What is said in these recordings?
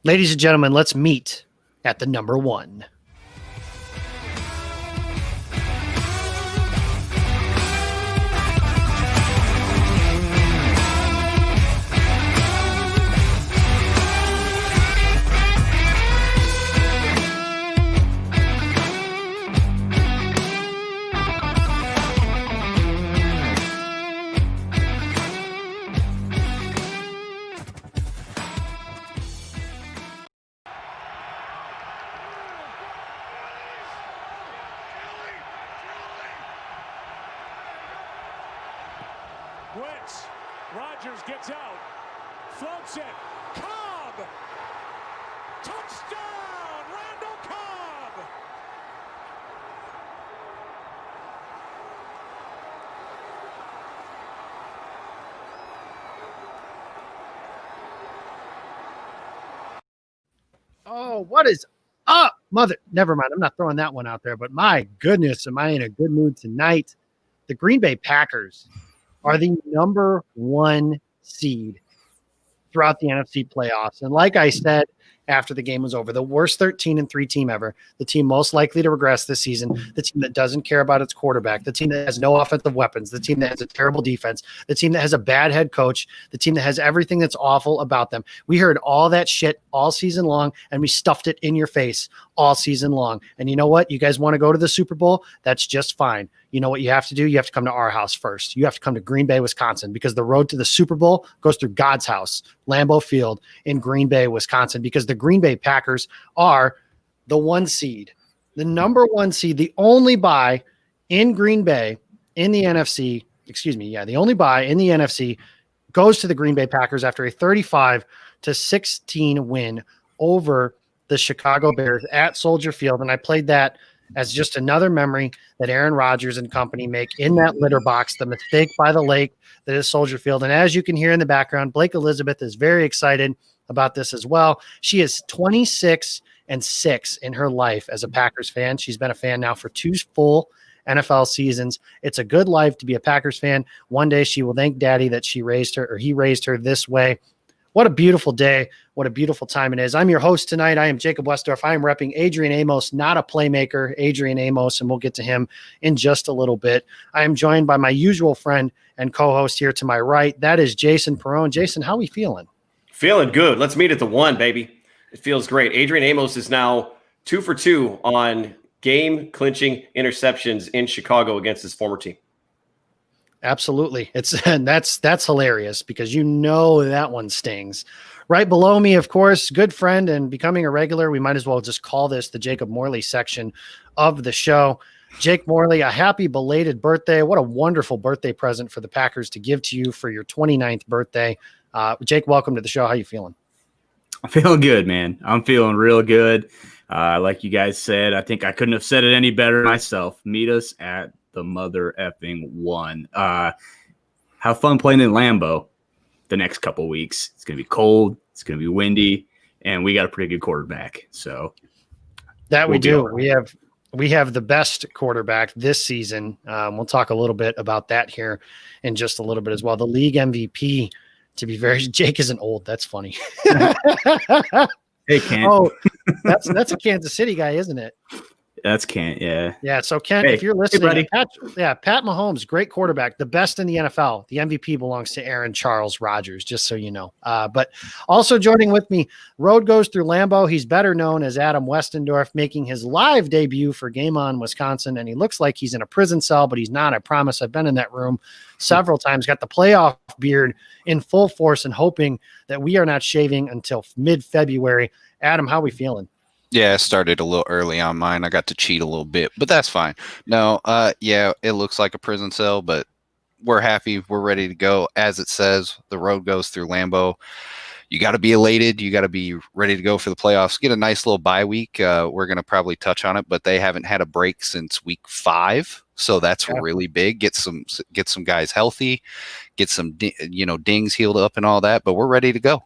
Ladies and gentlemen, let's meet at the number one. Blitz. Rodgers gets out. Floats it. Cobb. Touchdown. Randall Cobb. Oh, what is up, mother? Never mind. I'm not throwing that one out there, but my goodness, am I in a good mood tonight? The Green Bay Packers are the number one seed throughout the NFC playoffs. And like I said, after the game was over, the worst 13-3 team ever, the team most likely to regress this season, the team that doesn't care about its quarterback, the team that has no offensive weapons, the team that has a terrible defense, the team that has a bad head coach, the team that has everything that's awful about them. We heard all that shit all season long, and we stuffed it in your face all season long. And you know what? You guys want to go to the Super Bowl? That's just fine. You know what you have to do? You have to come to our house first. You have to come to Green Bay, Wisconsin, because the road to the Super Bowl goes through God's house, Lambeau Field in Green Bay, Wisconsin, because the Green Bay Packers are the one seed, the number one seed, the only bye in Green Bay in the NFC. Excuse me. Yeah, the only bye in the NFC goes to the Green Bay Packers after a 35-16 win over the Chicago Bears at Soldier Field. And I played that as just another memory that Aaron Rodgers and company make in that litter box, the mistake by the lake that is Soldier Field. And as you can hear in the background, Blake Elizabeth is very excited about this as well. She is 26-6 in her life as a Packers fan. She's been a fan now for 2 full NFL seasons. It's a good life to be a Packers fan. One day she will thank daddy that he raised her this way. What a beautiful day. What a beautiful time it is. I'm your host tonight. I am Jacob Westendorf. I am repping Adrian Amos, not a playmaker, Adrian Amos, and we'll get to him in just a little bit. I am joined by my usual friend and co-host here to my right. That is Jason Perone. Jason, how are we feeling? Feeling good. Let's meet at the one, baby. It feels great. Adrian Amos is now 2 for 2 on game-clinching interceptions in Chicago against his former team. Absolutely. That's hilarious because you know that one stings. Right below me, of course, good friend and becoming a regular. We might as well just call this the Jacob Morley section of the show. Jake Morley, a happy belated birthday. What a wonderful birthday present for the Packers to give to you for your 29th birthday. Jake, welcome to the show. How you feeling? I'm feeling good, man. I'm feeling real good. Like you guys said, I think I couldn't have said it any better myself. Meet us at the mother effing one. Have fun playing in Lambeau the next couple weeks. It's going to be cold. It's going to be windy, and we got a pretty good quarterback. So that we do. Right. We have the best quarterback this season. We'll talk a little bit about that here in just a little bit as well. The league MVP, to be very, Jake isn't old. That's funny. Hey, Kent. Oh, that's a Kansas City guy, isn't it? That's Kent, yeah. Yeah, so Kent, if you're listening, Pat Mahomes, great quarterback, the best in the NFL. The MVP belongs to Aaron Charles Rodgers, just so you know. But also joining with me, road goes through Lambeau. He's better known as Adam Westendorf, making his live debut for Game On Wisconsin, and he looks like he's in a prison cell, but he's not. I promise. I've been in that room several times, got the playoff beard in full force and hoping that we are not shaving until mid-February. Adam, how are we feeling? Yeah, I started a little early on mine. I got to cheat a little bit, but that's fine. No, yeah, it looks like a prison cell, but we're happy. We're ready to go. As it says, the road goes through Lambeau. You got to be elated. You got to be ready to go for the playoffs. Get a nice little bye week. We're going to probably touch on it, but they haven't had a break since week 5. So that's really big. Get some guys healthy, get some, dings healed up and all that, but we're ready to go.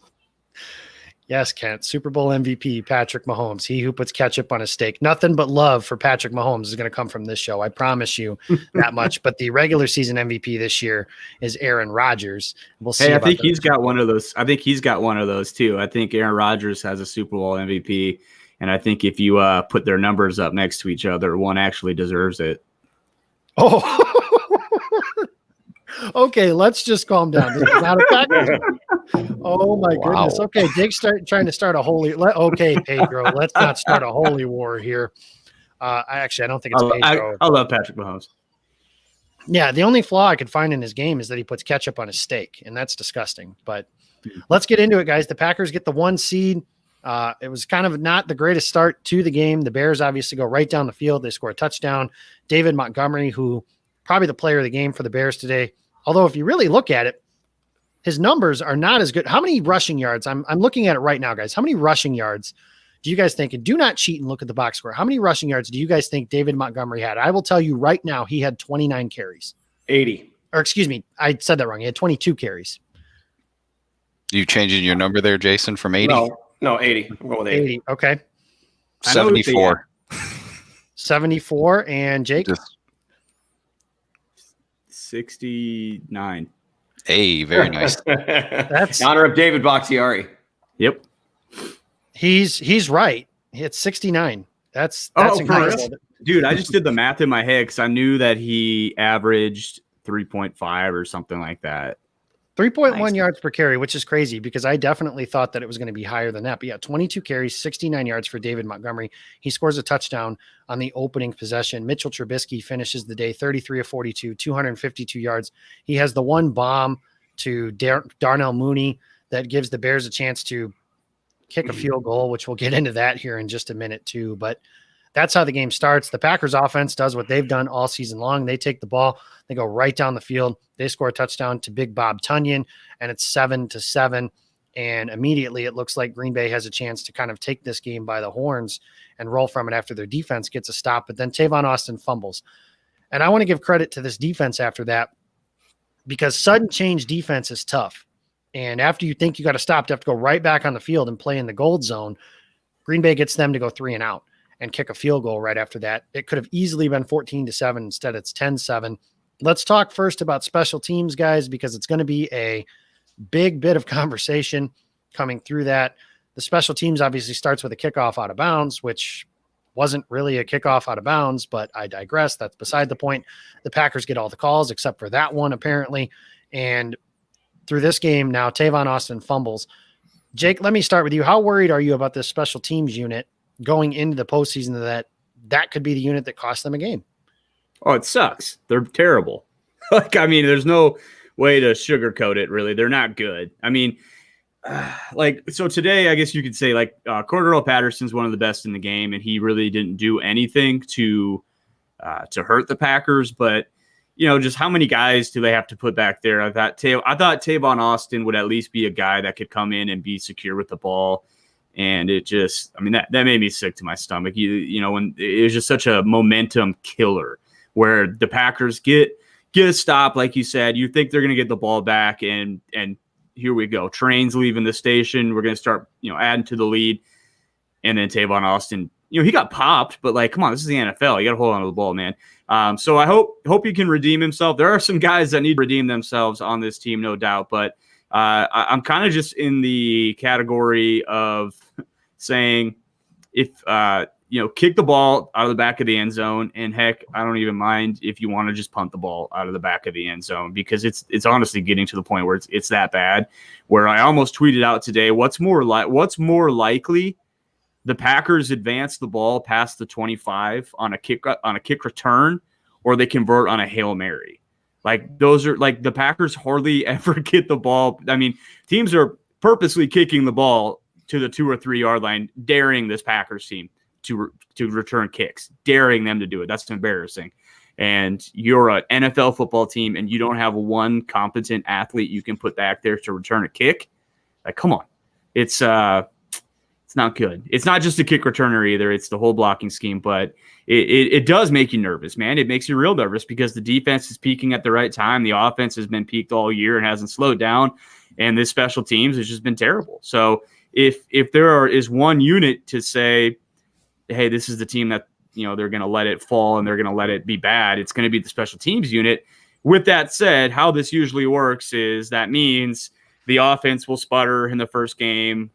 Yes, Kent. Super Bowl MVP, Patrick Mahomes. He who puts ketchup on a steak. Nothing but love for Patrick Mahomes is going to come from this show. I promise you that much. But the regular season MVP this year is Aaron Rodgers. We'll see. Hey, I think he's got one of those. I think he's got one of those too. I think Aaron Rodgers has a Super Bowl MVP, and I think if you put their numbers up next to each other, one actually deserves it. Oh, okay. Let's just calm down. This is not a Packers. Oh my goodness. Okay, Jake's trying to start a holy. Okay, Pedro. Let's not start a holy war here. I don't think it's Pedro. I love Patrick Mahomes. Yeah, the only flaw I could find in his game is that he puts ketchup on his steak, and that's disgusting. But let's get into it, guys. The Packers get the 1 seed. It was kind of not the greatest start to the game. The Bears obviously go right down the field. They score a touchdown. David Montgomery, who probably the player of the game for the Bears today. Although if you really look at it, his numbers are not as good. How many rushing yards? I'm looking at it right now, guys. How many rushing yards do you guys think? And do not cheat and look at the box score. How many rushing yards do you guys think David Montgomery had? I will tell you right now, he had 29 carries. 80. Or excuse me, I said that wrong. He had 22 carries. You changing your number there, Jason, from 80? No, 80. I'm going with 80. Okay. 74. 74. And Jake? 69. Hey, very nice. That's in honor of David Bakhtiari. Yep. He's right. It's 69. That's incredible. Dude, I just did the math in my head because I knew that he averaged 3.5 or something like that. 3.1 yards per carry, which is crazy because I definitely thought that it was going to be higher than that. But yeah, 22 carries, 69 yards for David Montgomery. He scores a touchdown on the opening possession. Mitchell Trubisky finishes the day 33 of 42, 252 yards. He has the one bomb to Darnell Mooney that gives the Bears a chance to kick a field goal, which we'll get into that here in just a minute too. But that's how the game starts. The Packers offense does what they've done all season long. They take the ball, they go right down the field. They score a touchdown to Big Bob Tunyon, and it's 7-7. And immediately it looks like Green Bay has a chance to kind of take this game by the horns and roll from it after their defense gets a stop. But then Tavon Austin fumbles. And I want to give credit to this defense after that because sudden change defense is tough. And after you think you got to stop, you have to go right back on the field and play in the gold zone. Green Bay gets them to go 3 and out and kick a field goal right after that. It could have easily been 14-7. Instead, it's 10-7. Let's talk first about special teams, guys, because it's going to be a big bit of conversation coming through that. The special teams obviously starts with a kickoff out of bounds, which wasn't really a kickoff out of bounds, but I digress. That's beside the point. The Packers get all the calls except for that one, apparently. And through this game now, Tavon Austin fumbles. Jake, let me start with you. How worried are you about this special teams unit going into the postseason that could be the unit that cost them a game? Oh, it sucks. They're terrible. There's no way to sugarcoat it, really. They're not good. So today, I guess you could say, Cordero Patterson's one of the best in the game, and he really didn't do anything to hurt the Packers. But, just how many guys do they have to put back there? I thought Tavon Austin would at least be a guy that could come in and be secure with the ball. And it just, that made me sick to my stomach. When it was just such a momentum killer where the Packers get a stop, like you said, you think they're going to get the ball back, and here we go. Train's leaving the station. We're going to start, adding to the lead. And then Tavon Austin, he got popped, but come on, this is the NFL. You got to hold on to the ball, man. So I hope he can redeem himself. There are some guys that need to redeem themselves on this team, no doubt, but I'm kind of just in the category of saying if, kick the ball out of the back of the end zone, and heck, I don't even mind if you want to just punt the ball out of the back of the end zone, because it's honestly getting to the point where it's that bad, where I almost tweeted out today, what's more likely, the Packers advance the ball past the 25 on a kick return, or they convert on a Hail Mary. Those are the Packers hardly ever get the ball. Teams are purposely kicking the ball to the 2 or 3 yard line, daring this Packers team to return kicks, daring them to do it. That's embarrassing. And you're an NFL football team, and you don't have one competent athlete you can put back there to return a kick. Come on, it's It's not good. It's not just a kick returner either. It's the whole blocking scheme, but it does make you nervous, man. It makes you real nervous because the defense is peaking at the right time. The offense has been peaked all year and hasn't slowed down, and this special teams has just been terrible. So if there is one unit to say, hey, this is the team that, they're going to let it fall and they're going to let it be bad, it's going to be the special teams unit. With that said, how this usually works is that means the offense will sputter in the first game,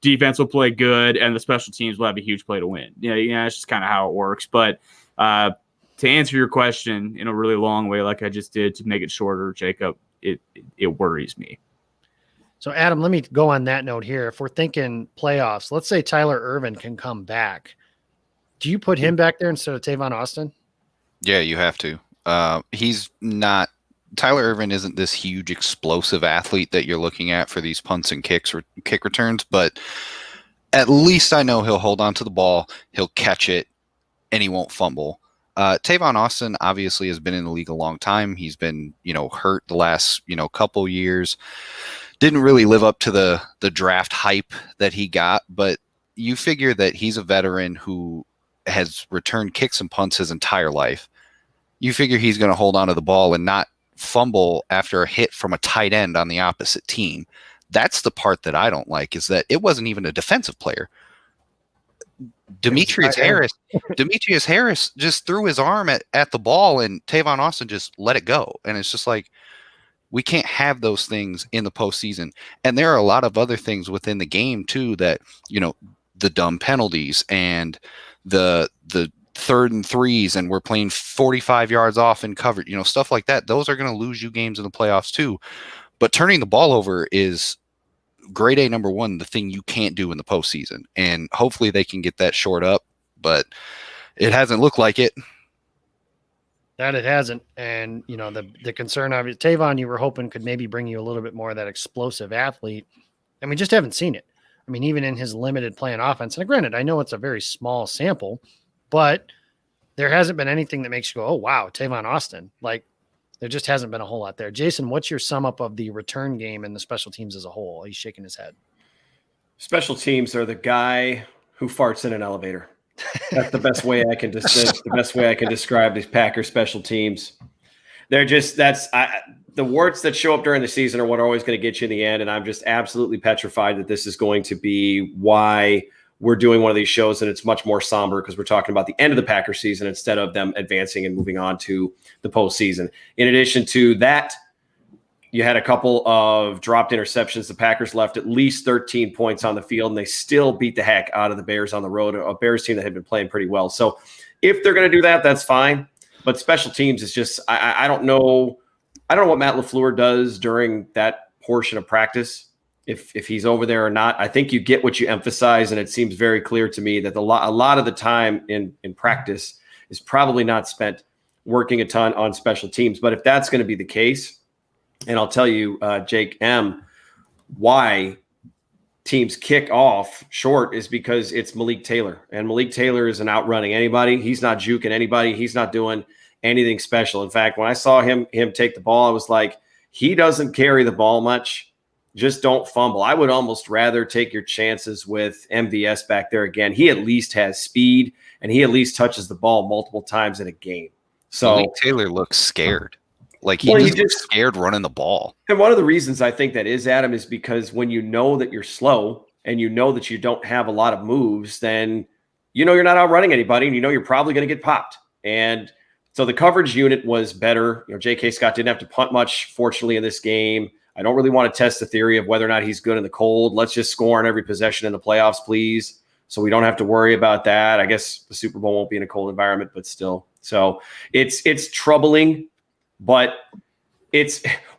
defense will play good, and the special teams will have a huge play to win. That's just kind of how it works. But to answer your question in a really long way, like I just did to make it shorter, Jacob, it worries me. So, Adam, let me go on that note here. If we're thinking playoffs, let's say Tyler Ervin can come back. Do you put him back there instead of Tavon Austin? Yeah, you have to. He's not – Tyler Ervin isn't this huge explosive athlete that you're looking at for these punts and kick returns, but at least I know he'll hold on to the ball, he'll catch it, and he won't fumble. Tavon Austin obviously has been in the league a long time. He's been, hurt the last, couple years. Didn't really live up to the draft hype that he got, but you figure that he's a veteran who has returned kicks and punts his entire life. You figure he's going to hold on to the ball and not fumble after a hit from a tight end on the opposite team. That's the part that I don't like, is that it wasn't even a defensive player. Demetrius Harris just threw his arm at the ball and Tavon Austin just let it go. And it's just like, we can't have those things in the postseason. And there are a lot of other things within the game too that, the dumb penalties and the 3rd and 3s, and we're playing 45 yards off in coverage, stuff like that. Those are going to lose you games in the playoffs too. But turning the ball over is grade A number 1, the thing you can't do in the postseason. And hopefully they can get that short up, but it hasn't looked like it. That it hasn't. And, the concern of it, Tavon, you were hoping could maybe bring you a little bit more of that explosive athlete. And we just haven't seen it. I mean, even in his limited play on offense, and granted, I know it's a very small sample, but there hasn't been anything that makes you go, oh, wow, Tavon Austin. Like, there just hasn't been a whole lot there. Jason, what's your sum up of the return game and the special teams as a whole? He's shaking his head. Special teams are the guy who farts in an elevator. That's the best way I can describe these Packers special teams. They're just the warts that show up during the season are what are always going to get you in the end. And I'm just absolutely petrified that this is going to be why we're doing one of these shows, and it's much more somber because we're talking about the end of the Packers season instead of them advancing and moving on to the postseason. In addition to that, you had a couple of dropped interceptions. The Packers left at least 13 points on the field, and they still beat the heck out of the Bears on the road, a Bears team that had been playing pretty well. So if they're going to do that, that's fine. But special teams is just I don't know. I don't know what Matt LaFleur does during that portion of practice, if he's over there or not. I think you get what you emphasize, and it seems very clear to me that a lot of the time in practice is probably not spent working a ton on special teams. But if that's going to be the case, and I'll tell you, Jake M., why teams kick off short is because it's Malik Taylor. And Malik Taylor isn't outrunning anybody. He's not juking anybody. He's not doing anything special. In fact, when I saw him take the ball, I was like, he doesn't carry the ball much. Just don't fumble. I would almost rather take your chances with MVS back there again. He at least has speed, and he at least touches the ball multiple times in a game. So Malik Taylor looks scared. Like he's just scared running the ball. And one of the reasons I think that is, Adam, is because when you know that you're slow and you know that you don't have a lot of moves, then you're not outrunning anybody, and you're probably going to get popped. And so the coverage unit was better. J.K. Scott didn't have to punt much, fortunately, in this game. I don't really want to test the theory of whether or not he's good in the cold. Let's just score on every possession in the playoffs, please, so we don't have to worry about that. I guess the Super Bowl won't be in a cold environment, but still. So it's troubling. But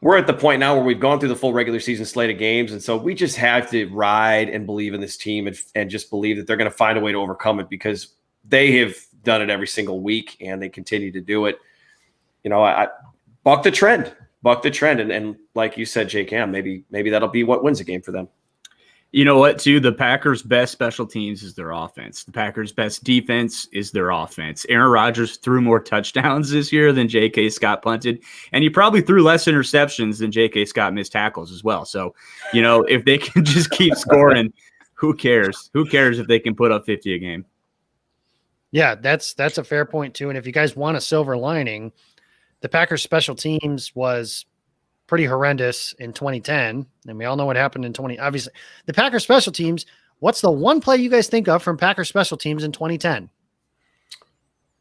we're at the point now where we've gone through the full regular season slate of games, and so we just have to ride and believe in this team and just believe that they're going to find a way to overcome it, because they have done it every single week and they continue to do it. I buck the trend, and like you said, Jake Ham, maybe that'll be what wins a game for them. You know what, too? The Packers' best special teams is their offense. The Packers' best defense is their offense. Aaron Rodgers threw more touchdowns this year than J.K. Scott punted, and he probably threw less interceptions than J.K. Scott missed tackles as well. So, if they can just keep scoring Who cares? Who cares if they can put up 50 a game? Yeah, that's a fair point too. And if you guys want a silver lining, the Packers special teams was pretty horrendous in 2010, and we all know what happened in 20. Obviously, the Packers special teams. What's the one play you guys think of from Packers special teams in 2010?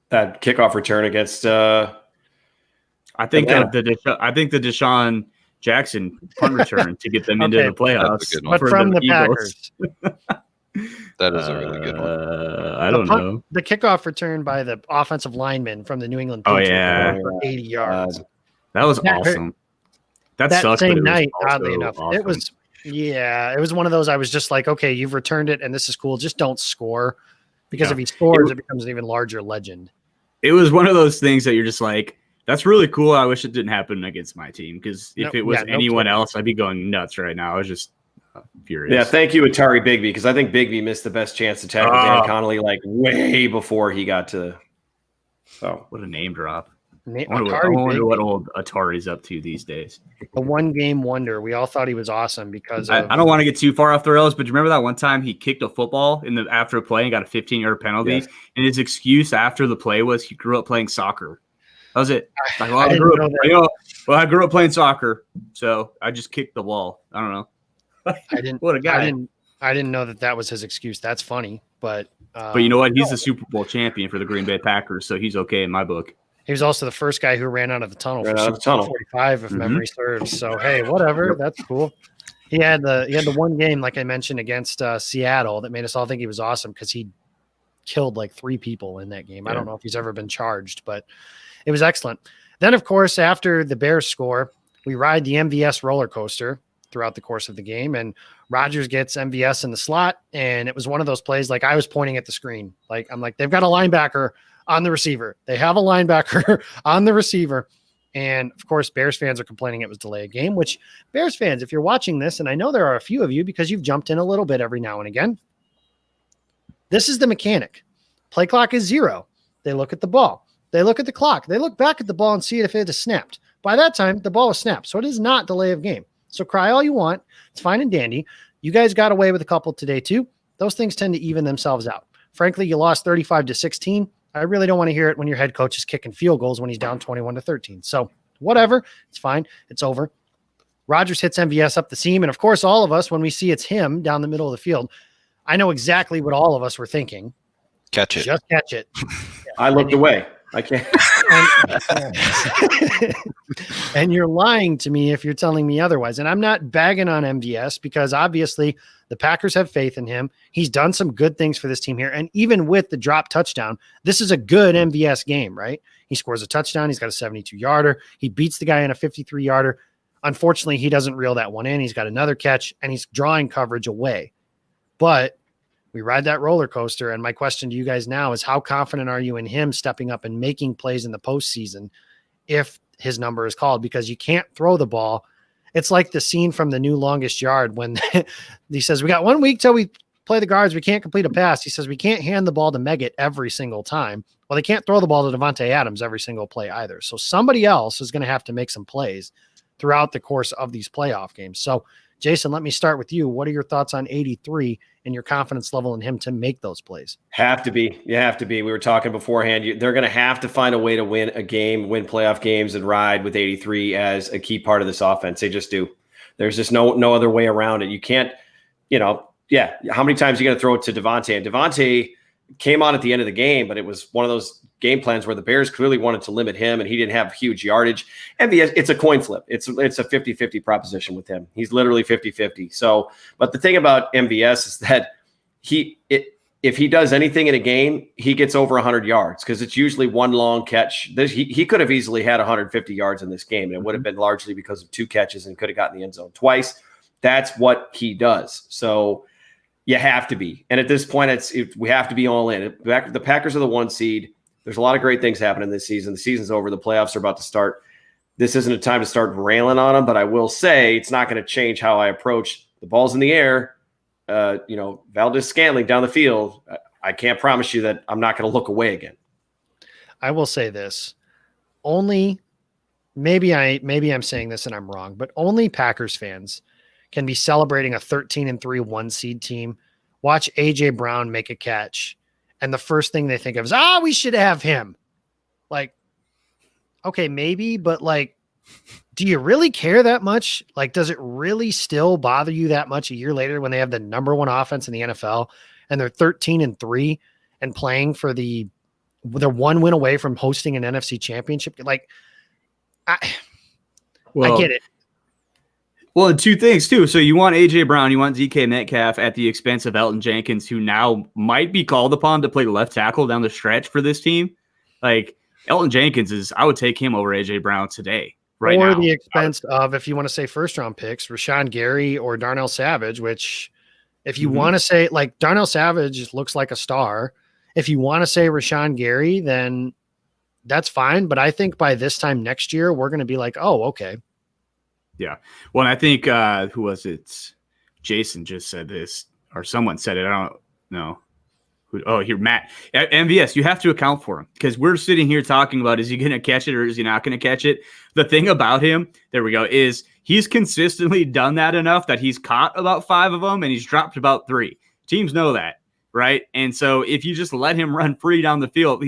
That kickoff return against. I think the Deshaun Jackson punt return to get them into the playoffs. But from the Eagles. Packers. That is a really good one. I don't know. The kickoff return by the offensive lineman from the New England Patriots for 80 yards. That was awesome. That sucked, same but night, oddly enough. Awesome. It was one of those I was just like, okay, you've returned it and this is cool. Just don't score. Because if he scores, it becomes an even larger legend. It was one of those things that you're just like, that's really cool. I wish it didn't happen against my team. Because if it was anyone else, I'd be going nuts right now. I was just furious. Yeah, thank you, Atari Bigby, because I think Bigby missed the best chance to tackle Dan Connolly like way before he got to. So what a name drop. I Atari wonder what old Atari's up to these days. A one-game wonder. We all thought he was awesome because I don't want to get too far off the rails, but do you remember that one time he kicked a football after a play and got a 15-yard penalty? Yes. And his excuse after the play was he grew up playing soccer. That was it. Like, I grew up playing soccer, so I just kicked the ball. I don't know. What a guy. I didn't know that was his excuse. That's funny, but you know what? He's the Super Bowl champion for the Green Bay Packers, so he's okay in my book. He was also the first guy who ran out of the tunnel for Super Bowl 45, if memory serves. So hey, whatever, that's cool. He had the one game, like I mentioned, against Seattle that made us all think he was awesome because he killed like 3 people in that game. I don't know if he's ever been charged, but it was excellent. Then, of course, after the Bears score, we ride the MVS roller coaster throughout the course of the game, and Rodgers gets MVS in the slot, and it was one of those plays like I was pointing at the screen. Like I'm like, they've got a linebacker on the receiver. They have a linebacker on the receiver. And of course, Bears fans are complaining it was delay of game, which Bears fans, if you're watching this, and I know there are a few of you because you've jumped in a little bit every now and again, this is the mechanic. Play clock is 0. They look at the ball. They look at the clock. They look back at the ball and see if it has snapped. By that time, the ball is snapped. So it is not delay of game. So cry all you want. It's fine and dandy. You guys got away with a couple today too. Those things tend to even themselves out. Frankly, you lost 35-16. I really don't want to hear it when your head coach is kicking field goals when he's down 21-13. So whatever, it's fine. It's over. Rodgers hits MVS up the seam. And of course, all of us, when we see it's him down the middle of the field, I know exactly what all of us were thinking. Catch it. Just catch it. I looked away. I can't. And you're lying to me if you're telling me otherwise. And I'm not bagging on MVS because obviously the Packers have faith in him. He's done some good things for this team here. And even with the drop touchdown, this is a good MVS game, right? He scores a touchdown. He's got a 72-yarder. He beats the guy in a 53-yarder. Unfortunately, he doesn't reel that one in. He's got another catch, and he's drawing coverage away. But we ride that roller coaster. And my question to you guys now is how confident are you in him stepping up and making plays in the postseason if his number is called? Because you can't throw the ball. It's like the scene from The New Longest Yard when he says, we got 1 week till we play the guards. We can't complete a pass. He says, we can't hand the ball to Meggett every single time. Well, they can't throw the ball to Devontae Adams every single play either. So somebody else is going to have to make some plays throughout the course of these playoff games. So Jason, let me start with you. What are your thoughts on 83 and your confidence level in him to make those plays? Have to be. You have to be. We were talking beforehand. They're going to have to find a way to win a game, win playoff games, and ride with 83 as a key part of this offense. They just do. There's just no other way around it. You can't, how many times are you going to throw it to Devontae? And Devontae came on at the end of the game, but it was one of those game plans where the Bears clearly wanted to limit him, and he didn't have huge yardage. MVS, it's a coin flip. It's a 50-50 proposition with him. He's literally 50-50. So, but the thing about MVS is that if he does anything in a game, he gets over 100 yards because it's usually one long catch. He could have easily had 150 yards in this game, and it would have been largely because of 2 catches and could have gotten the end zone twice. That's what he does. So you have to be. And at this point, we have to be all in. The Packers are the 1 seed. There's a lot of great things happening this season. The season's over. The playoffs are about to start. This isn't a time to start railing on them, but I will say it's not going to change how I approach the ball's in the air. Valdez-Scantling down the field. I can't promise you that I'm not going to look away again. I will say this. Only maybe I'm saying this and I'm wrong, but only Packers fans can be celebrating a 13-3 1 seed team watch A.J. Brown make a catch, and the first thing they think of is, we should have him. Like, okay, maybe, but like, do you really care that much? Like, does it really still bother you that much a year later when they have the number one offense in the NFL and they're 13-3 and playing for they're one win away from hosting an NFC championship? Like, I get it. Well, and two things too. So you want A.J. Brown, you want DK Metcalf at the expense of Elton Jenkins, who now might be called upon to play left tackle down the stretch for this team. Like, Elton Jenkins I would take him over A.J. Brown today. Right or now. The expense of, if you want to say first round picks, Rashawn Gary or Darnell Savage, which if you want to say, like, Darnell Savage looks like a star. If you want to say Rashawn Gary, then that's fine. But I think by this time next year, we're going to be like, oh, okay. Yeah. Well, and I think, who was it? Jason just said this, or someone said it. I don't know. Here, Matt. At MVS, you have to account for him because we're sitting here talking about, is he going to catch it or is he not going to catch it? The thing about him, there we go, is he's consistently done that enough that he's caught about 5 of them and he's dropped about 3. Teams know that, right? And so if you just let him run free down the field,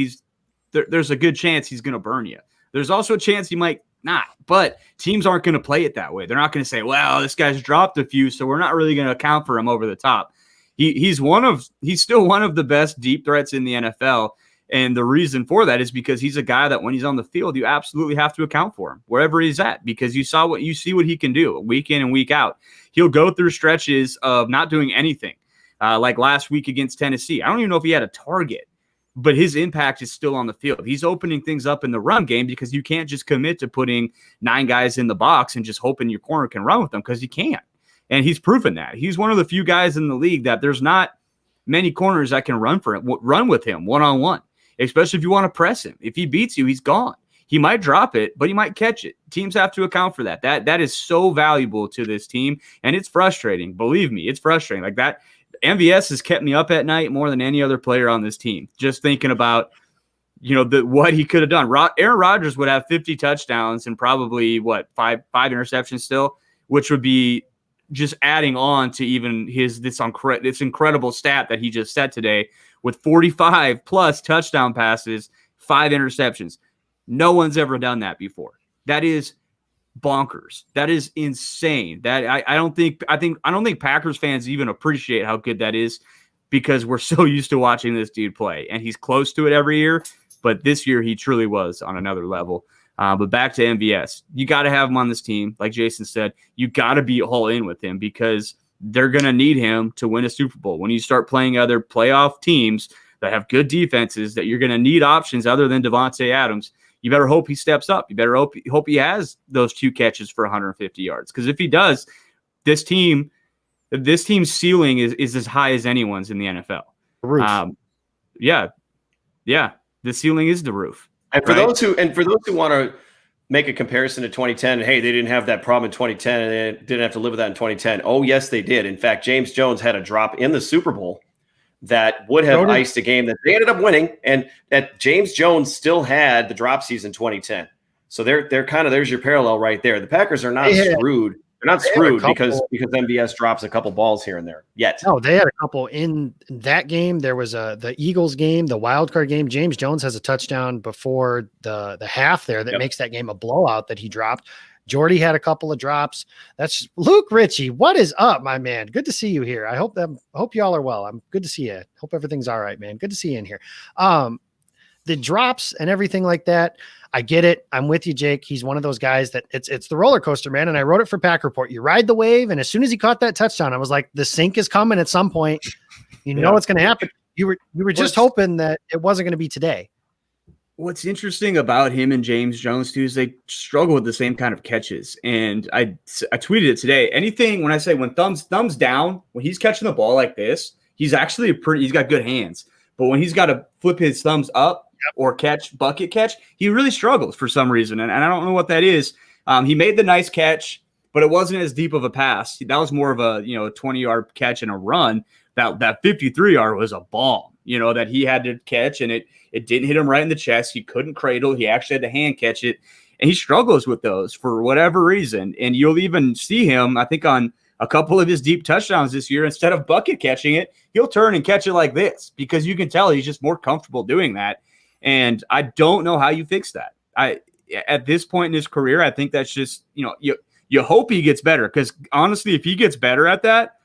there's a good chance he's going to burn you. There's also a chance he might not, but teams aren't going to play it that way. They're not going to say, well, this guy's dropped a few, so we're not really going to account for him over the top. He's still one of the best deep threats in the NFL. And the reason for that is because he's a guy that when he's on the field, you absolutely have to account for him wherever he's at, because you see what he can do week in and week out. He'll go through stretches of not doing anything. Like last week against Tennessee. I don't even know if he had a target, but his impact is still on the field. He's opening things up in the run game because you can't just commit to putting 9 guys in the box and just hoping your corner can run with them, because you can't. And he's proven that. He's one of the few guys in the league that there's not many corners that can run with him one-on-one, especially if you want to press him. If he beats you, he's gone. He might drop it, but he might catch it. Teams have to account for that. That is so valuable to this team, and it's frustrating. Believe me, it's frustrating. Like that, MVS has kept me up at night more than any other player on this team, just thinking about, what he could have done. Aaron Rodgers would have 50 touchdowns and probably, five interceptions still, which would be just adding on to even this incredible stat that he just set today with 45 plus touchdown passes, 5 interceptions. No one's ever done that before. That is bonkers. That is insane. That I don't think Packers fans even appreciate how good that is, because we're so used to watching this dude play, and he's close to it every year. But this year he truly was on another level. But back to MVS, you got to have him on this team. Like Jason said, you got to be all in with him, because they're going to need him to win a Super Bowl. When you start playing other playoff teams that have good defenses, that you're going to need options other than Devontae Adams, you better hope he steps up. You better hope he has those 2 catches for 150 yards. Because if he does, this team's ceiling is as high as anyone's in the NFL. Roof. Yeah. The ceiling is the roof. And for those who want to make a comparison to 2010, hey, they didn't have that problem in 2010 and they didn't have to live with that in 2010. Oh, yes, they did. In fact, James Jones had a drop in the Super Bowl that would have iced a game that they ended up winning, and that James Jones still had the drop season 2010. So they're kind of, there's your parallel right there. The Packers are not screwed. They're not screwed because MVS drops a couple balls here and there yet. No, they had a couple in that game. There was the Eagles game, the wild card game. James Jones has a touchdown before the half there that makes that game a blowout that he dropped. Jordy had a couple of drops. That's Luke Ritchie. What is up, my man? Good to see you here. I hope y'all are well. I'm good to see you. Hope everything's all right, man. Good to see you in here. The drops and everything like that, I get it. I'm with you, Jake. He's one of those guys that it's the roller coaster, man. And I wrote it for Pack Report. You ride the wave, and as soon as he caught that touchdown, I was like, the sink is coming at some point. You know what's going to happen. You were just hoping that it wasn't going to be today. What's interesting about him and James Jones too is they struggle with the same kind of catches. And I tweeted it today. When thumbs down, when he's catching the ball like this, he's actually he's got good hands. But when he's got to flip his thumbs up or bucket catch, he really struggles for some reason. And I don't know what that is. He made the nice catch, but it wasn't as deep of a pass. That was more of a 20-yard catch and a run. That 53-yard was a bomb, that he had to catch, and it didn't hit him right in the chest. He couldn't cradle. He actually had to hand catch it, and he struggles with those for whatever reason. And you'll even see him, I think on a couple of his deep touchdowns this year, instead of bucket catching it, he'll turn and catch it like this, because you can tell he's just more comfortable doing that. And I don't know how you fix that. At this point in his career, I think that's just, you hope he gets better, because honestly, if he gets better at that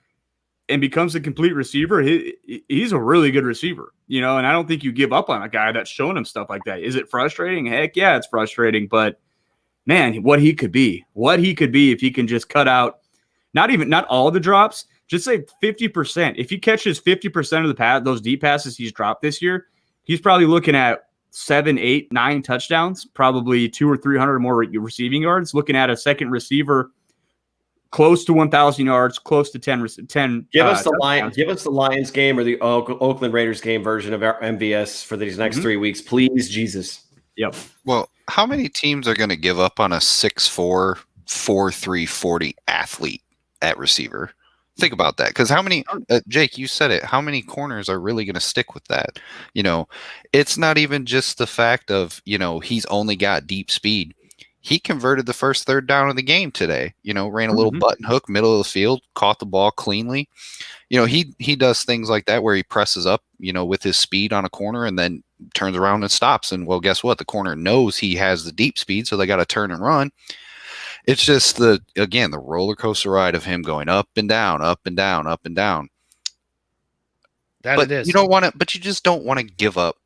and becomes a complete receiver, he's a really good receiver, and I don't think you give up on a guy that's showing him stuff like that. Is it frustrating? Heck yeah, it's frustrating, but man, what he could be if he can just cut out, not all the drops, just say 50%. If he catches 50% of those deep passes he's dropped this year, he's probably looking at 7, 8, 9 touchdowns, probably 200 or 300 more receiving yards, looking at a second receiver close to 1,000 yards, close to 10. Give us the Lions game or the Oakland Raiders game version of our MVS for these next 3 weeks, please, Jesus. Yep. Well, how many teams are going to give up on a 6'4", 4'3", 40 athlete at receiver? Think about that, because how many, Jake, you said it, how many corners are really going to stick with that? It's not even just the fact of, he's only got deep speed. He converted the first third down of the game today, ran a little button hook, middle of the field, caught the ball cleanly. He does things like that where he presses up, with his speed on a corner and then turns around and stops. And well, guess what? The corner knows he has the deep speed, so they got to turn and run. It's just the roller coaster ride of him going up and down, up and down, up and down. It is. But you just don't want to give up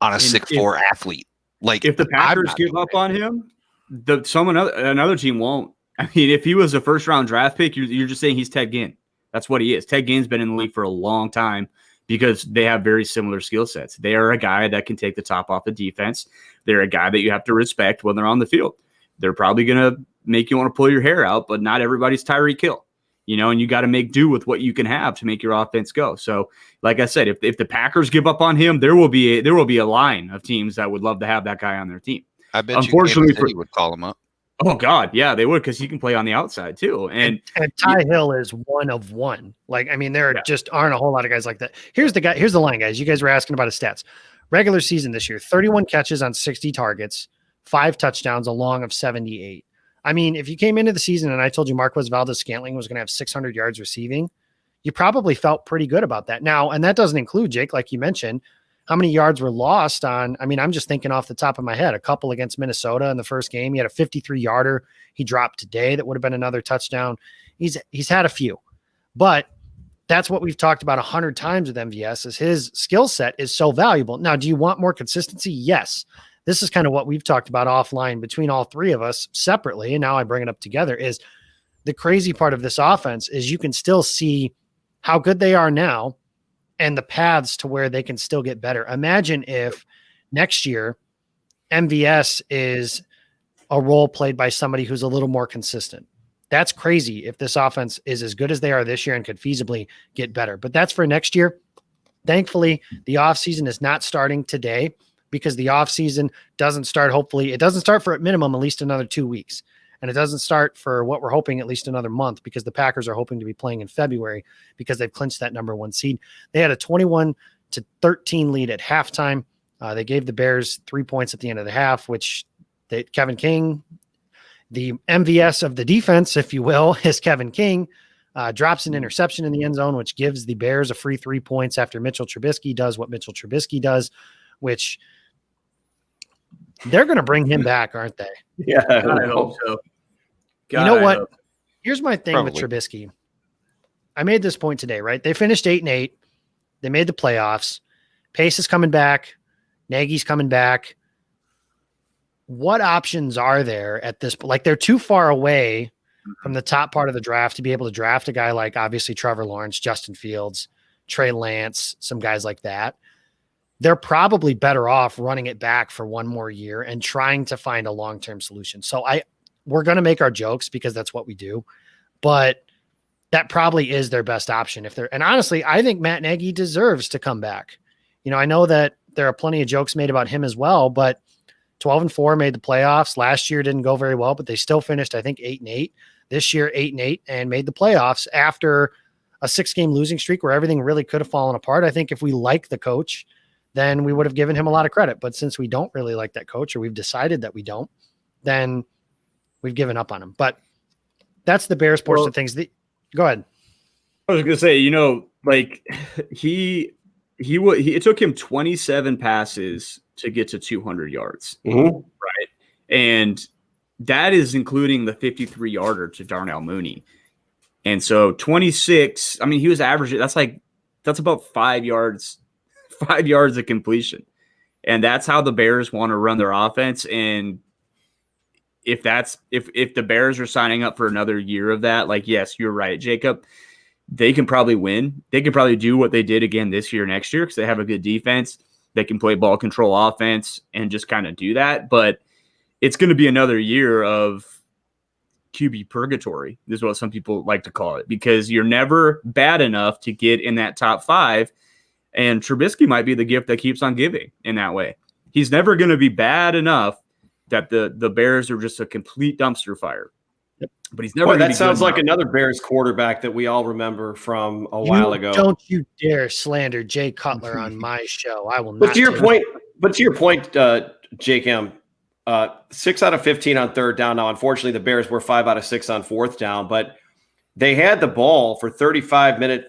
on a 6'4" athlete. Like, if the Packers give up on him, another team won't. I mean, if he was a first-round draft pick, you're just saying he's Ted Ginn. That's what he is. Ted Ginn's been in the league for a long time because they have very similar skill sets. They are a guy that can take the top off the defense. They're a guy that you have to respect when they're on the field. They're probably going to make you want to pull your hair out, but not everybody's Tyreek Hill, and you got to make do with what you can have to make your offense go. So, like I said, if the Packers give up on him, there will be a line of teams that would love to have that guy on their team. I bet unfortunately, Kansas City would call him up. Oh God, yeah, they would, because he can play on the outside too. And Ty Hill is one of one. There just aren't a whole lot of guys like that. Here's the line, guys. You guys were asking about his stats. Regular season this year, 31 catches on 60 targets, 5 touchdowns, a long of 78. I mean, if you came into the season and I told you Marquez Valdez-Scantling was going to have 600 yards receiving, you probably felt pretty good about that. Now, and that doesn't include, Jake, like you mentioned, how many yards were lost on, I'm just thinking off the top of my head, a couple against Minnesota in the first game. He had a 53-yarder he dropped today that would have been another touchdown. He's had a few, but that's what we've talked about 100 times with MVS, is his skill set is so valuable. Now, do you want more consistency? Yes. This is kind of what we've talked about offline between all three of us separately, and now I bring it up together, is the crazy part of this offense is you can still see how good they are now and the paths to where they can still get better. Imagine if next year MVS is a role played by somebody who's a little more consistent. That's crazy if this offense is as good as they are this year and could feasibly get better. But that's for next year. Thankfully, the offseason is not starting today, because the offseason doesn't start, hopefully. It doesn't start for at minimum at least another 2 weeks. And it doesn't start for what we're hoping at least another month, because the Packers are hoping to be playing in February because they've clinched that number 1 seed. They had a 21-13 lead at halftime. They gave the Bears 3 points at the end of the half, which Kevin King, the MVS of the defense, if you will, is Kevin King, drops an interception in the end zone, which gives the Bears a free 3 points after Mitchell Trubisky does what Mitchell Trubisky does, which they're going to bring him back, aren't they? Yeah, I hope so. You know what? Here's my thing with Trubisky. I made this point today, right? They finished 8-8. They made the playoffs. Pace is coming back. Nagy's coming back. What options are there at this point? Like, they're too far away from the top part of the draft to be able to draft a guy like, obviously, Trevor Lawrence, Justin Fields, Trey Lance, some guys like that. They're probably better off running it back for 1 more year and trying to find a long-term solution. So we're going to make our jokes because that's what we do, but that probably is their best option. And honestly, I think Matt Nagy deserves to come back. I know that there are plenty of jokes made about him as well, but 12-4 made the playoffs. Last year didn't go very well, but they still finished, I think, 8-8. This year, 8-8, and made the playoffs after a 6-game losing streak where everything really could have fallen apart. I think if we like the coach, then we would have given him a lot of credit. But since we don't really like that coach, or we've decided that we don't, then we've given up on him. But that's the Bears portion of things. Go ahead. I was gonna say, like it took him 27 passes to get to 200 yards, Mhm. right? And that is including the 53-yarder to Darnell Mooney. And so 26, I mean, he was averaging, that's about 5 yards, 5 yards of completion. And that's how the Bears want to run their offense. And if the Bears are signing up for another year of that, like, yes, you're right, Jacob, they can probably win. They can probably do what they did again this year, next year, because they have a good defense. They can play ball control offense and just kind of do that. But it's going to be another year of QB purgatory, is what some people like to call it, because you're never bad enough to get in that top 5. And Trubisky might be the gift that keeps on giving in that way. He's never going to be bad enough that the Bears are just a complete dumpster fire. But he's never. Boy, that sounds like another Bears quarterback that we all remember from a while ago. Don't you dare slander Jay Cutler on my show. I will not. But to your point, Jake M., 6 out of 15 on third down. Now, unfortunately, the Bears were 5 out of 6 on fourth down, but they had the ball for 35 minutes,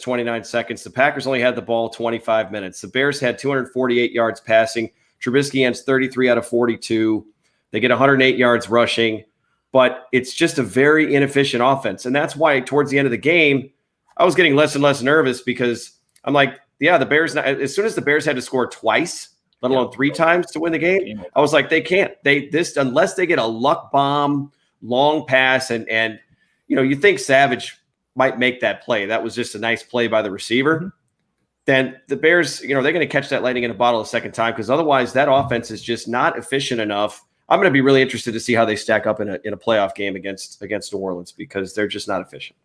29 seconds. The Packers only had the ball 25 minutes. The Bears had 248 yards passing. Trubisky ends 33 out of 42. They get 108 yards rushing, but it's just a very inefficient offense. And that's why towards the end of the game, I was getting less and less nervous, because I'm like, yeah, the Bears, as soon as the Bears had to score twice, let alone 3 times to win the game, I was like, they can't. Unless they get a luck bomb, long pass, and you think Savage might make that play. That was just a nice play by the receiver. Mm-hmm. Then the Bears, they're going to catch that lightning in a bottle a second time, because otherwise that offense is just not efficient enough. I'm going to be really interested to see how they stack up in a playoff game against New Orleans, because they're just not efficient.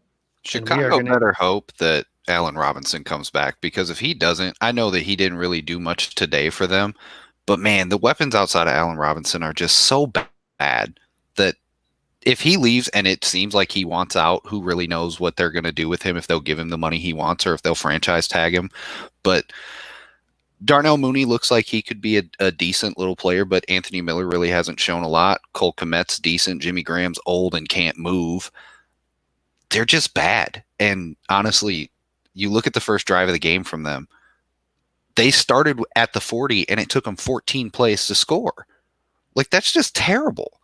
Chicago better hope that Allen Robinson comes back, because if he doesn't, I know that he didn't really do much today for them, but man, the weapons outside of Allen Robinson are just so bad that if he leaves and it seems like he wants out, who really knows what they're going to do with him, if they'll give him the money he wants or if they'll franchise tag him. But Darnell Mooney looks like he could be a decent little player, but Anthony Miller really hasn't shown a lot. Cole Kmet's decent. Jimmy Graham's old and can't move. They're just bad. And honestly, you look at the first drive of the game from them, they started at the 40 and it took them 14 plays to score. Like, that's just terrible.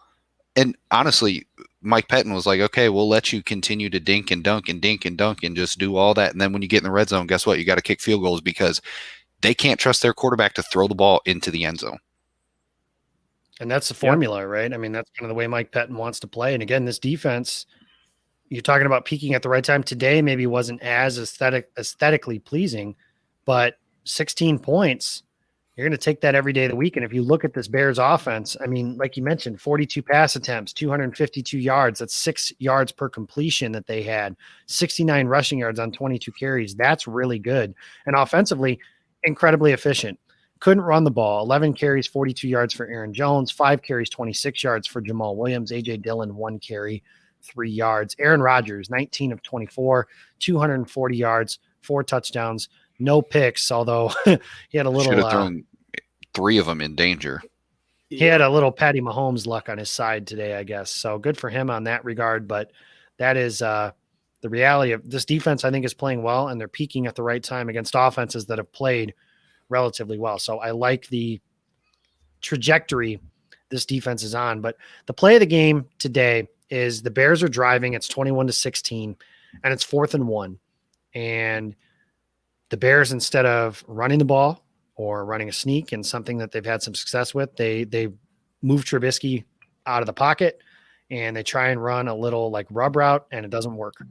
And honestly, Mike Pettin was like, okay, we'll let you continue to dink and dunk and dink and dunk and just do all that. And then when you get in the red zone, guess what? You got to kick field goals, because they can't trust their quarterback to throw the ball into the end zone. And that's the formula, right? I mean, that's kind of the way Mike Pettin wants to play. And again, this defense, you're talking about peaking at the right time. Today maybe wasn't as aesthetically pleasing, but 16 points, you're going to take that every day of the week. And if you look at this Bears offense, I mean, like you mentioned, 42 pass attempts, 252 yards. That's 6 yards per completion that they had, 69 rushing yards on 22 carries. That's really good. And offensively, incredibly efficient. Couldn't run the ball. 11 carries, 42 yards for Aaron Jones, 5 carries, 26 yards for Jamal Williams, A.J. Dillon, 1 carry, 3 yards. Aaron Rodgers, 19 of 24, 240 yards, 4 touchdowns. No picks, although he had a little. Should have thrown 3 of them in danger. He had a little Patty Mahomes luck on his side today, I guess. So good for him on that regard. But that is the reality of this defense. I think is playing well, and they're peaking at the right time against offenses that have played relatively well. So I like the trajectory this defense is on. But the play of the game today is the Bears are driving. It's 21-16, and it's 4th and 1, and the Bears, instead of running the ball or running a sneak and something that they've had some success with, they move Trubisky out of the pocket and they try and run a little like rub route, and it doesn't work.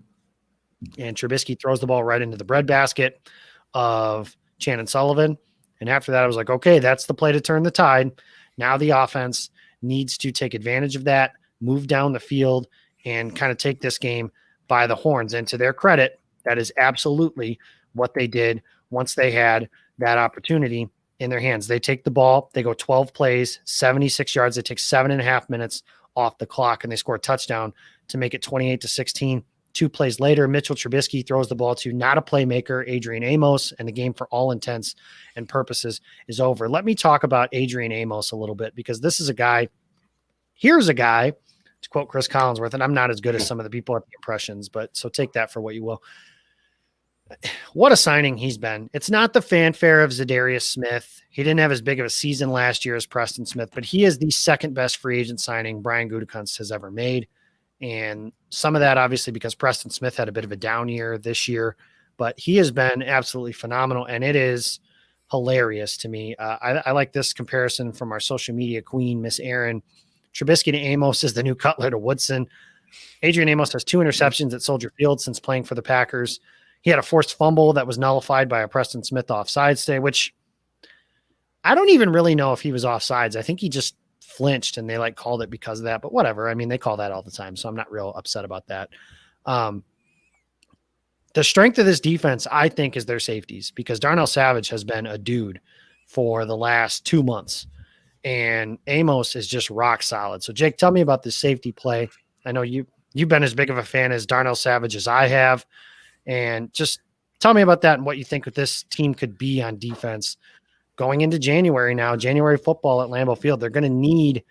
And Trubisky throws the ball right into the breadbasket of Shannon Sullivan. And after that, I was like, okay, that's the play to turn the tide. Now the offense needs to take advantage of that, move down the field, and kind of take this game by the horns. And to their credit, that is absolutely what they did once they had that opportunity in their hands. They take the ball, they go 12 plays, 76 yards. It takes 7.5 minutes off the clock, and they score a touchdown to make it 28-16. 2 plays later, Mitchell Trubisky throws the ball to not a playmaker, Adrian Amos, and the game, for all intents and purposes, is over. Let me talk about Adrian Amos a little bit, because this is a guy, here's a guy to quote Chris Collinsworth, and I'm not as good as some of the people at the impressions, but so take that for what you will. What a signing he's been. It's not the fanfare of Zadarius Smith. He didn't have as big of a season last year as Preston Smith, but he is the second best free agent signing Brian Gutekunst has ever made. And some of that obviously because Preston Smith had a bit of a down year this year, but he has been absolutely phenomenal. And it is hilarious to me. I like this comparison from our social media queen, Miss Aaron. Trubisky to Amos is the new Cutler to Woodson. Adrian Amos has 2 interceptions at Soldier Field since playing for the Packers. He had a forced fumble that was nullified by a Preston Smith offside stay, which I don't even really know if he was offsides. I think he just flinched and they called it because of that, but whatever. I mean, they call that all the time, so I'm not real upset about that. The strength of this defense, I think, is their safeties because Darnell Savage has been a dude for the last 2 months and Amos is just rock solid. So Jake, tell me about this safety play. I know you've been as big of a fan as Darnell Savage as I have. And just tell me about that and what you think this team could be on defense going into January now, January football at Lambeau Field. They're going to need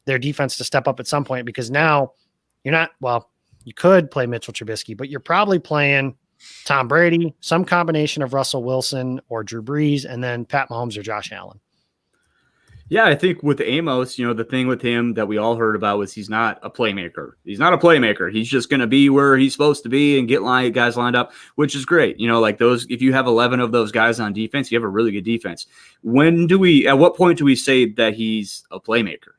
their defense to step up at some point because now you're not, well, you could play Mitchell Trubisky, but you're probably playing Tom Brady, some combination of Russell Wilson or Drew Brees, and then Pat Mahomes or Josh Allen. Yeah, I think with Amos, the thing with him that we all heard about was he's not a playmaker. He's not a playmaker. He's just going to be where he's supposed to be and get guys lined up, which is great. If you have 11 of those guys on defense, you have a really good defense. At what point do we say that he's a playmaker?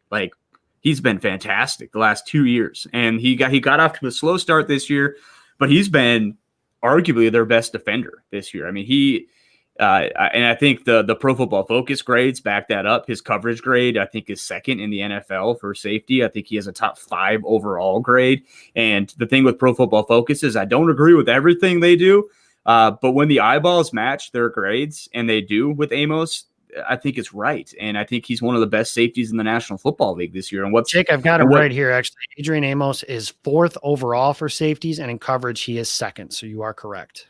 He's been fantastic the last 2 years, and he got off to a slow start this year, but he's been arguably their best defender this year. I mean, and I think the Pro Football Focus grades back that up. His coverage grade, I think, is second in the NFL for safety. I think he has a top 5 overall grade. And the thing with Pro Football Focus is I don't agree with everything they do, but when the eyeballs match their grades, and they do with Amos, I think it's right. And I think he's one of the best safeties in the National Football League this year. And Jake, I've got him right here, actually. Adrian Amos is 4th overall for safeties, and in coverage, he is 2nd. So you are correct.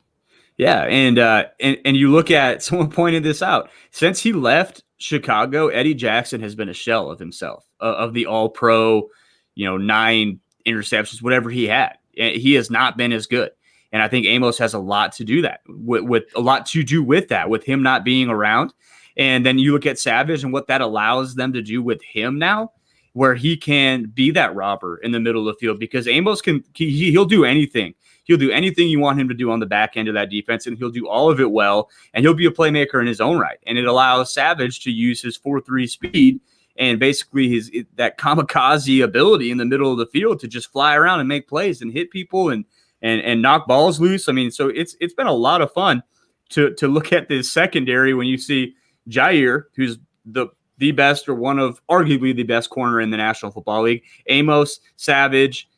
Yeah, and you look at, someone pointed this out. Since he left Chicago, Eddie Jackson has been a shell of himself, of the All-Pro, 9 interceptions, whatever he had. He has not been as good. And I think Amos has a lot to do that, with a lot to do with that, with him not being around. And then you look at Savage and what that allows them to do with him now, where he can be that robber in the middle of the field, because Amos he'll do anything. He'll do anything you want him to do on the back end of that defense, and he'll do all of it well, and he'll be a playmaker in his own right. And it allows Savage to use his 4.3 speed and basically that kamikaze ability in the middle of the field to just fly around and make plays and hit people and knock balls loose. I mean, so it's been a lot of fun to look at this secondary when you see Jair, who's the best, or one of arguably the best corner in the National Football League, Amos, Savage,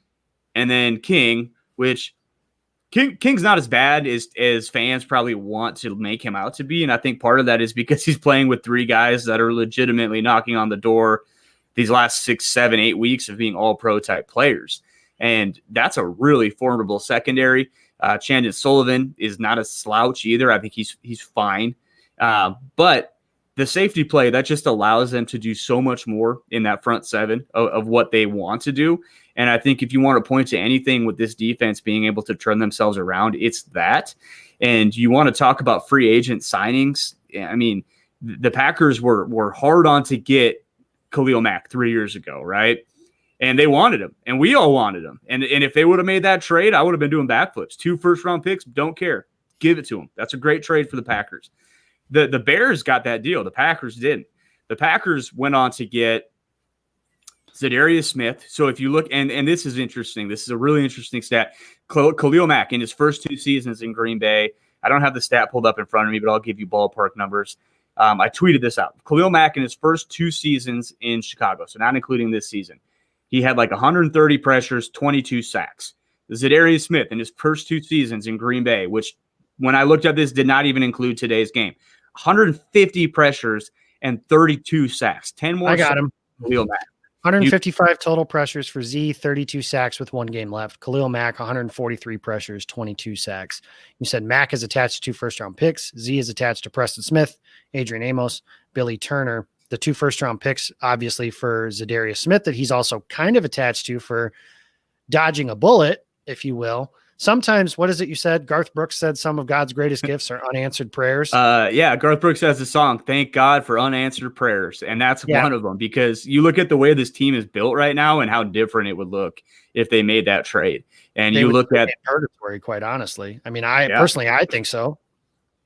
and then King, which King's not as bad as fans probably want to make him out to be. And I think part of that is because he's playing with 3 guys that are legitimately knocking on the door these last 6, 7, 8 weeks of being all-pro type players. And that's a really formidable secondary. Chandon Sullivan is not a slouch either. I think he's fine. But the safety play, that just allows them to do so much more in that front 7 of what they want to do. And I think if you want to point to anything with this defense being able to turn themselves around, it's that. And you want to talk about free agent signings. I mean, the Packers were hard on to get Khalil Mack 3 years ago, right? And they wanted him, and we all wanted him. And if they would have made that trade, I would have been doing backflips. 2 first-round picks, don't care. Give it to them. That's a great trade for the Packers. The Bears got that deal. The Packers didn't. The Packers went on to get Zadarius Smith. So if you look, and this is interesting. This is a really interesting stat. Khalil Mack in his first 2 seasons in Green Bay. I don't have the stat pulled up in front of me, but I'll give you ballpark numbers. I tweeted this out. Khalil Mack in his first 2 seasons in Chicago, so not including this season, he had 130 pressures, 22 sacks. Zadarius Smith in his first 2 seasons in Green Bay, which when I looked at this did not even include today's game, 150 pressures and 32 sacks. 10 more. I got him. Khalil Mack. 155 total pressures for Z, 32 sacks with 1 game left. Khalil Mack, 143 pressures, 22 sacks. You said Mack is attached to 2 first-round picks. Z is attached to Preston Smith, Adrian Amos, Billy Turner, the 2 first-round picks, obviously, for Zadarius Smith that he's also kind of attached to for dodging a bullet, if you will. Sometimes, what is it you said? Garth Brooks said some of God's greatest gifts are unanswered prayers. Yeah, Garth Brooks has a song, "Thank God for Unanswered Prayers," and that's one of them, because you look at the way this team is built right now and how different it would look if they made that trade. And you look at purgatory, quite honestly. I mean, personally, I think so.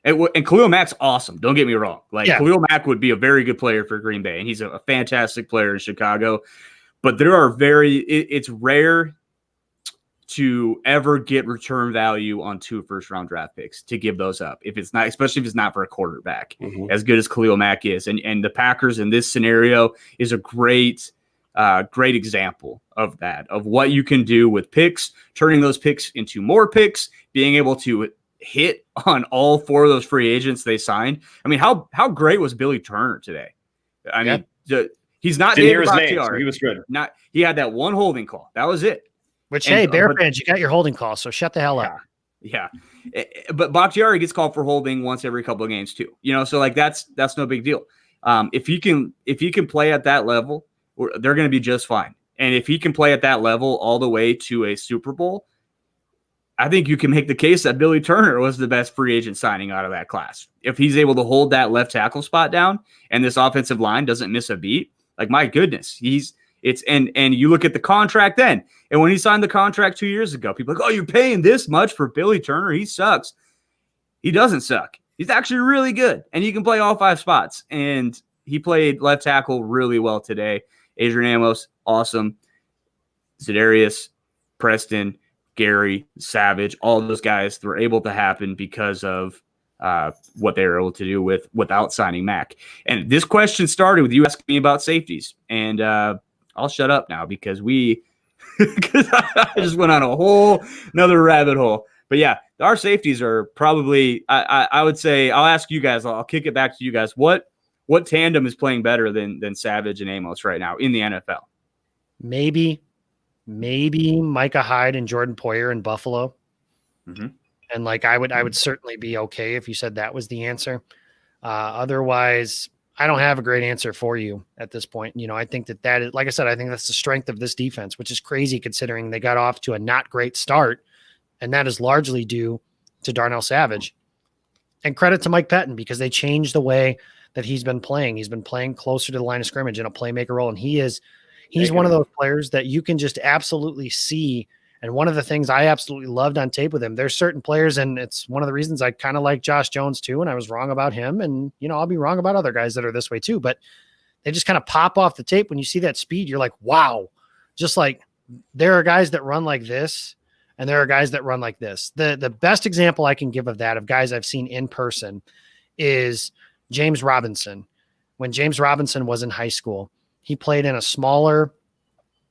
And Khalil Mack's awesome. Don't get me wrong. Khalil Mack would be a very good player for Green Bay, and he's a fantastic player in Chicago. But there are it's rare to ever get return value on 2 first-round draft picks, to give those up. If it's not, especially if it's not for a quarterback, as good as Khalil Mack is. And the Packers in this scenario is a great example of that, of what you can do with picks, turning those picks into more picks, being able to hit on all 4 of those free agents they signed. I mean, how great was Billy Turner today? I mean, he's not David Bakhtiari. So he was good. He had that one holding call. That was it. Which, hey, Bear fans, you got your holding call, so shut the hell up. Yeah. But Bakhtiari gets called for holding once every couple of games too. So that's no big deal. If he can play at that level, they're going to be just fine. And if he can play at that level all the way to a Super Bowl, I think you can make the case that Billy Turner was the best free agent signing out of that class. If he's able to hold that left tackle spot down and this offensive line doesn't miss a beat, my goodness, and you look at the contract then. And when he signed the contract 2 years ago, people are like, oh, you're paying this much for Billy Turner? He sucks. He doesn't suck. He's actually really good. And he can play all 5 spots. And he played left tackle really well today. Adrian Amos, awesome. Zadarius, Preston, Gary, Savage, all those guys were able to happen because of what they were able to do without signing Mack. And this question started with you asking me about safeties. And I'll shut up now because I just went on a whole another rabbit hole. But yeah, our safeties are probably, I would say, I'll ask you guys, I'll kick it back to you guys. What tandem is playing better than Savage and Amos right now in the NFL? Maybe Micah Hyde and Jordan Poyer in Buffalo. Mm-hmm. And I would certainly be okay if you said that was the answer. Otherwise, I don't have a great answer for you at this point. I think that is, like I said, I think that's the strength of this defense, which is crazy considering they got off to a not great start. And that is largely due to Darnell Savage. And credit to Mike Pettin, because they changed the way that he's been playing. He's been playing closer to the line of scrimmage in a playmaker role. And he's one of those players that you can just absolutely see. And one of the things I absolutely loved on tape with him, there's certain players, and it's one of the reasons I kind of like Josh Jones too. And I was wrong about him. And, I'll be wrong about other guys that are this way too, but they just kind of pop off the tape. When you see that speed, you're like, wow, just like there are guys that run like this and there are guys that run like this. The best example I can give of that, of guys I've seen in person, is James Robinson. When James Robinson was in high school, he played in a smaller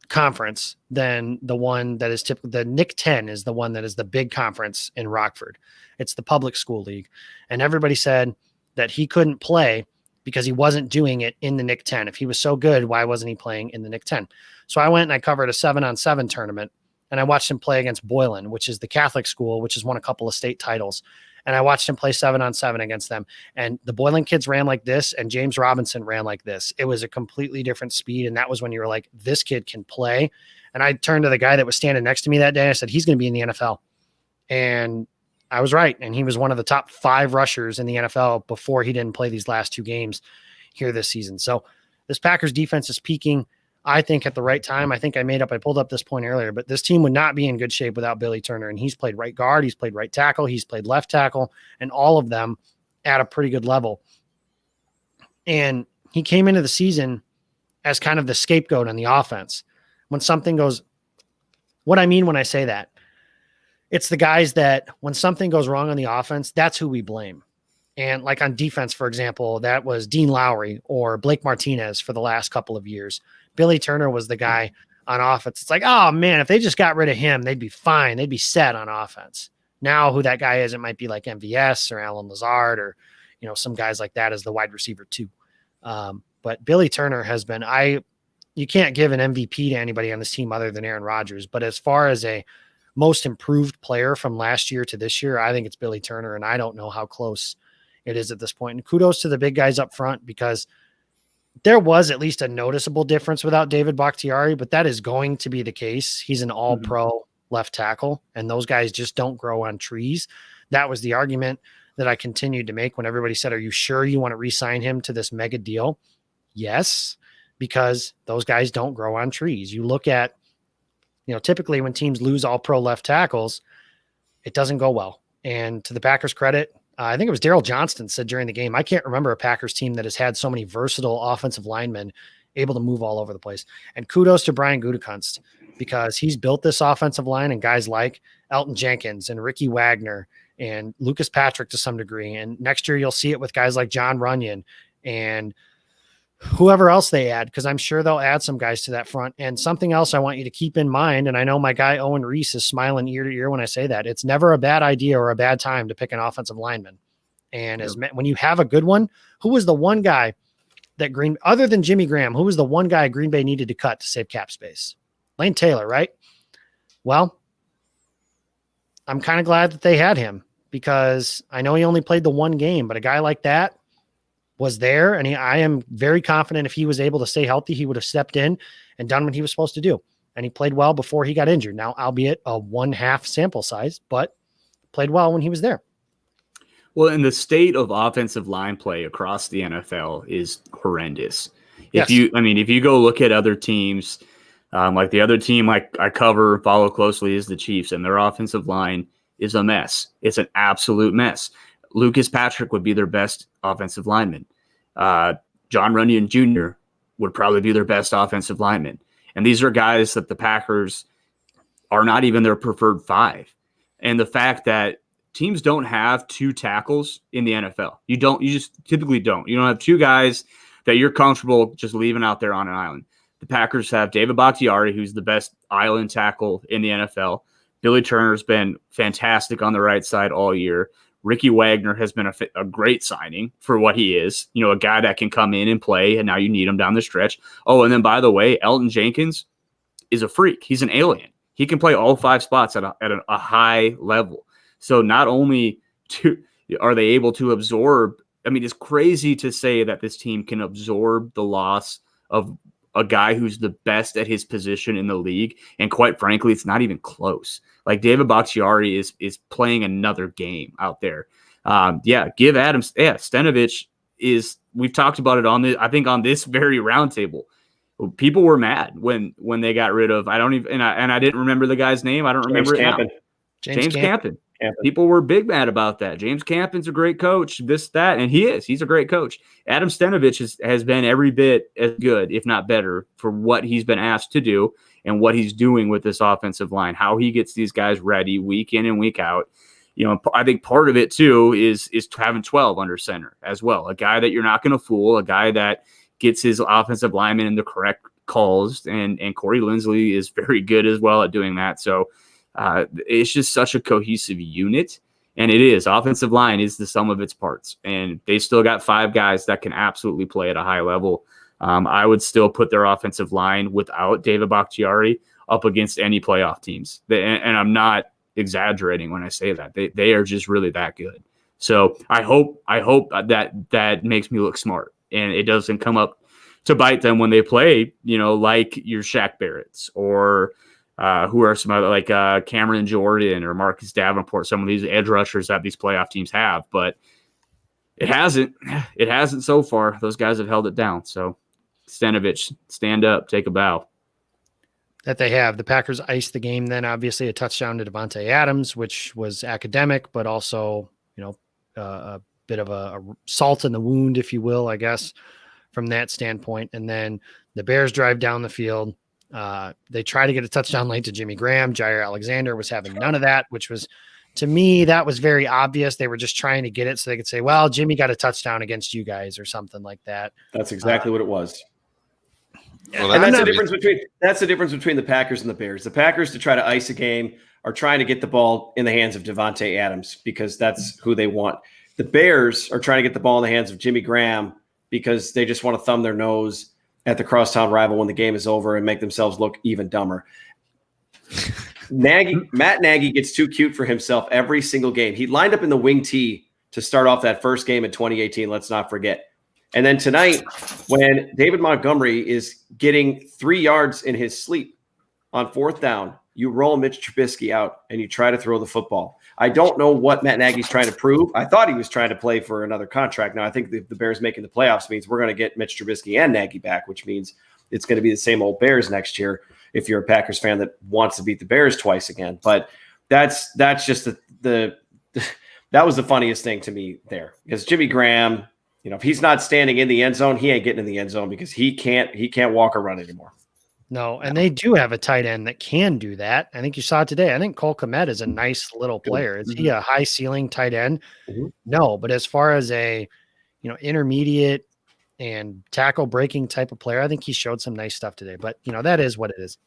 conference than the one that is typical. The Nick 10 is the one that is the big conference in Rockford. It's the public school league. And everybody said that he couldn't play because he wasn't doing it in the Nick 10. If he was so good, why wasn't he playing in the Nick 10? So I went and I covered a 7-on-7 tournament, and I watched him play against Boylan, which is the Catholic school, which has won a couple of state titles. And I watched him play 7-on-7 against them. And the Boylan kids ran like this, and James Robinson ran like this. It was a completely different speed. And that was when you were like, this kid can play. And I turned to the guy that was standing next to me that day. And I said, he's going to be in the NFL. And I was right. And he was one of the top 5 rushers in the NFL before he didn't play these last 2 games here this season. So this Packers defense is peaking, I think, at the right time. I think I pulled up this point earlier, but this team would not be in good shape without Billy Turner. And he's played right guard, he's played right tackle, he's played left tackle, and all of them at a pretty good level. And he came into the season as kind of the scapegoat on the offense. When something goes, what I mean when I say that, it's the guys that when something goes wrong on the offense, that's who we blame. And like on defense, for example, that was Dean Lowry or Blake Martinez for the last couple of years. Billy Turner was the guy on offense. It's like, oh man, if they just got rid of him, they'd be fine. They'd be set on offense. Now who that guy is, it might be like MVS or Alan Lazard or, some guys like that as the wide receiver too. But Billy Turner has been, you can't give an MVP to anybody on this team other than Aaron Rodgers. But as far as a most improved player from last year to this year, I think it's Billy Turner. And I don't know how close it is at this point. And kudos to the big guys up front, because there was at least a noticeable difference without David Bakhtiari, but that is going to be the case. He's an all-pro left tackle, and those guys just don't grow on trees. That was the argument that I continued to make when everybody said, are you sure you want to re-sign him to this mega deal? Yes, because those guys don't grow on trees. You look at, typically when teams lose all-pro left tackles, it doesn't go well. And to the Packers' credit, I think it was Daryl Johnston said during the game, I can't remember a Packers team that has had so many versatile offensive linemen able to move all over the place. And kudos to Brian Gutekunst, because he's built this offensive line and guys like Elton Jenkins and Ricky Wagner and Lucas Patrick to some degree. And next year you'll see it with guys like John Runyon and whoever else they add, because I'm sure they'll add some guys to that front. And something else I want you to keep in mind, and I know my guy Owen Reese is smiling ear to ear when I say that, it's never a bad idea or a bad time to pick an offensive lineman. And when you have a good one, who was the one guy that other than Jimmy Graham, who was the one guy Green Bay needed to cut to save cap space? Lane Taylor, right? Well, I'm kind of glad that they had him, because I know he only played the one game, but a guy like that was there. And I am very confident if he was able to stay healthy, he would have stepped in and done what he was supposed to do. And he played well before he got injured. Now, albeit a 1/2 sample size, but played well when he was there. Well, and the state of offensive line play across the NFL is horrendous. Yes. If you go look at other teams, like the other team I cover and follow closely is the Chiefs, and their offensive line is a mess. It's an absolute mess. Lucas Patrick would be their best offensive lineman. John Runyon Jr. would probably be their best offensive lineman. And these are guys that the Packers are not even their preferred 5. And the fact that teams don't have 2 tackles in the NFL, you just typically don't. You don't have 2 guys that you're comfortable just leaving out there on an island. The Packers have David Bakhtiari, who's the best island tackle in the NFL. Billy Turner's been fantastic on the right side all year. Ricky Wagner has been a great signing for what he is, a guy that can come in and play, and now you need him down the stretch. Oh, and then by the way, Elton Jenkins is a freak. He's an alien. He can play all 5 spots at a high level. So not only are they able to absorb, it's crazy to say that this team can absorb the loss of a guy who's the best at his position in the league. And quite frankly, it's not even close. Like David Bakhtiari is playing another game out there. Give Adams. Yeah, Stenavich is, we've talked about it on this very roundtable. People were mad when they got rid of, I didn't remember the guy's name. I don't remember it now. James Campen. People were big mad about that. James Campen's a great coach, this, that, and he's a great coach. Adam Stenavich has been every bit as good, if not better, for what he's been asked to do and what he's doing with this offensive line, how he gets these guys ready week in and week out. I think part of it too is having 12 under center as well. A guy that you're not going to fool, a guy that gets his offensive lineman in the correct calls, and Corey Linsley is very good as well at doing that. So it's just such a cohesive unit, and it is. Offensive line is the sum of its parts, and they still got 5 guys that can absolutely play at a high level. I would still put their offensive line without David Bakhtiari up against any playoff teams. And I'm not exaggerating when I say that. They are just really that good. So I hope that makes me look smart, and it doesn't come up to bite them when they play, like your Shaq Barretts or who are some other, like Cameron Jordan or Marcus Davenport, some of these edge rushers that these playoff teams have, but it hasn't so far. Those guys have held it down. So Stenavich, stand up, take a bow. That they have. The Packers iced the game then, obviously a touchdown to Devontae Adams, which was academic, but also, a bit of a salt in the wound, if you will, I guess, from that standpoint. And then the Bears drive down the field. They try to get a touchdown late to Jimmy Graham. Jair Alexander was having none of that, which was, to me, that was very obvious. They were just trying to get it so they could say, well, Jimmy got a touchdown against you guys or something like that. That's exactly what it was. Well, And that's the difference between the Packers and the Bears. The Packers, to try to ice a game, are trying to get the ball in the hands of Devontae Adams because that's who they want. The Bears are trying to get the ball in the hands of Jimmy Graham because they just want to thumb their nose at the crosstown rival when the game is over and make themselves look even dumber. Matt Nagy gets too cute for himself every single game. He lined up in the wing tee to start off that first game in 2018. Let's not forget. And then tonight, when David Montgomery is getting 3 yards in his sleep on 4th down, you roll Mitch Trubisky out and you try to throw the football. I don't know what Matt Nagy's trying to prove. I thought he was trying to play for another contract. Now, I think the Bears making the playoffs means we're going to get Mitch Trubisky and Nagy back, which means it's going to be the same old Bears next year if you're a Packers fan that wants to beat the Bears twice again. But that's just that was the funniest thing to me there, because Jimmy Graham, if he's not standing in the end zone, he ain't getting in the end zone because he can't walk or run anymore. No, and they do have a tight end that can do that. I think you saw it today. I think Cole Kmet is a nice little player. Is he a high ceiling tight end? Mm-hmm. No, but as far as a intermediate and tackle breaking type of player, I think he showed some nice stuff today. But that is what it is.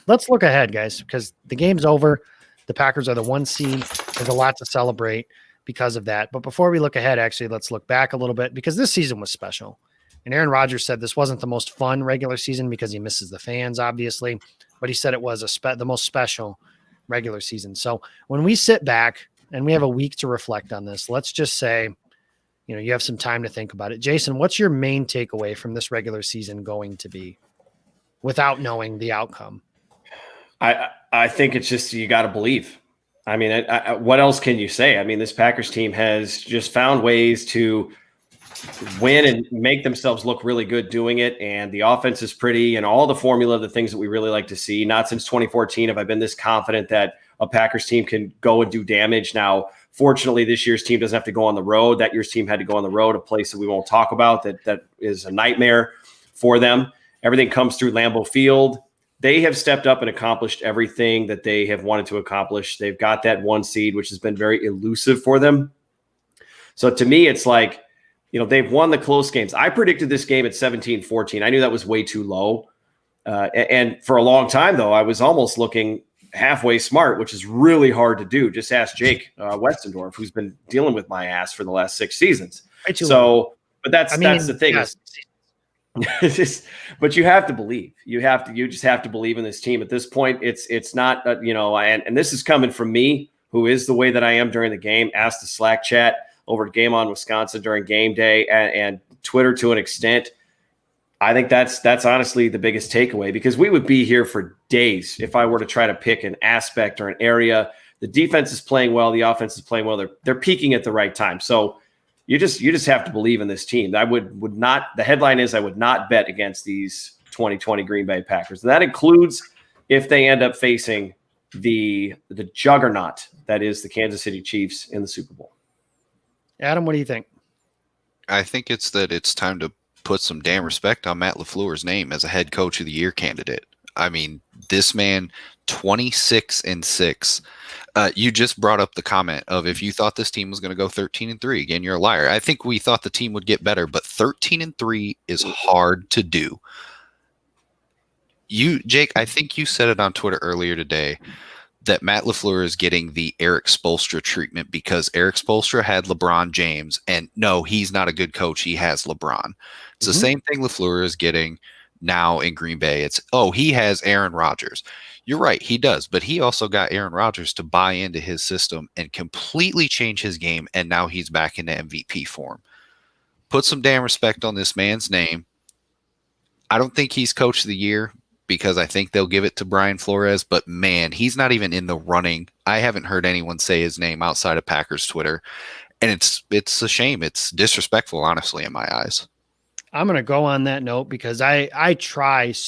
Let's look ahead, guys, because the game's over. The Packers are the 1 seed. There's a lot to celebrate because of that. But before we look ahead, actually, let's look back a little bit, because this season was special. And Aaron Rodgers said this wasn't the most fun regular season because he misses the fans, obviously, but he said it was the most special regular season. So when we sit back and we have a week to reflect on this, let's just say, you have some time to think about it. Jason, what's your main takeaway from this regular season going to be without knowing the outcome? I think it's just, you got to believe. I mean, what else can you say? I mean, this Packers team has just found ways to win and make themselves look really good doing it. And the offense is pretty, and all the formula of the things that we really like to see. Not since 2014 have I been this confident that a Packers team can go and do damage. Now, fortunately, this year's team doesn't have to go on the road. That year's team had to go on the road, a place that we won't talk about that is a nightmare for them. Everything comes through Lambeau Field. They have stepped up and accomplished everything that they have wanted to accomplish. They've got that 1 seed, which has been very elusive for them. So to me, it's like, they've won the close games. I predicted this game at 17-14. I knew that was way too low. And for a long time, though, I was almost looking halfway smart, which is really hard to do. Just ask Jake Westendorf, who's been dealing with my ass for the last 6 seasons. So, but that's the thing. Yes. But you have to believe. You just have to believe in this team. At this point, it's not, and this is coming from me, who is the way that I am during the game. Ask the Slack chat over at Game On Wisconsin during game day, and Twitter to an extent. I think that's honestly the biggest takeaway, because we would be here for days if I were to try to pick an aspect or an area. The defense is playing well. The offense is playing well. They're peaking at the right time. So you just have to believe in this team. I would not. The headline is, I would not bet against these 2020 Green Bay Packers. And that includes if they end up facing the juggernaut that is the Kansas City Chiefs in the Super Bowl. Adam, what do you think? I think it's time to put some damn respect on Matt LaFleur's name as a head coach of the year candidate. I mean, this man, 26-6. You just brought up the comment of, if you thought this team was going to go 13-3, again, you're a liar. I think we thought the team would get better, but 13-3 is hard to do. Jake, I think you said it on Twitter earlier today that Matt LaFleur is getting the Eric Spoelstra treatment because Eric Spoelstra had LeBron James, and no, he's not a good coach. He has LeBron. It's the same thing LaFleur is getting now in Green Bay. It's, he has Aaron Rodgers. You're right, he does, but he also got Aaron Rodgers to buy into his system and completely change his game, and now he's back into MVP form. Put some damn respect on this man's name. I don't think he's coach of the year, because I think they'll give it to Brian Flores, but man, he's not even in the running. I haven't heard anyone say his name outside of Packers Twitter, and it's a shame. It's disrespectful, honestly, in my eyes. I'm going to go on that note because I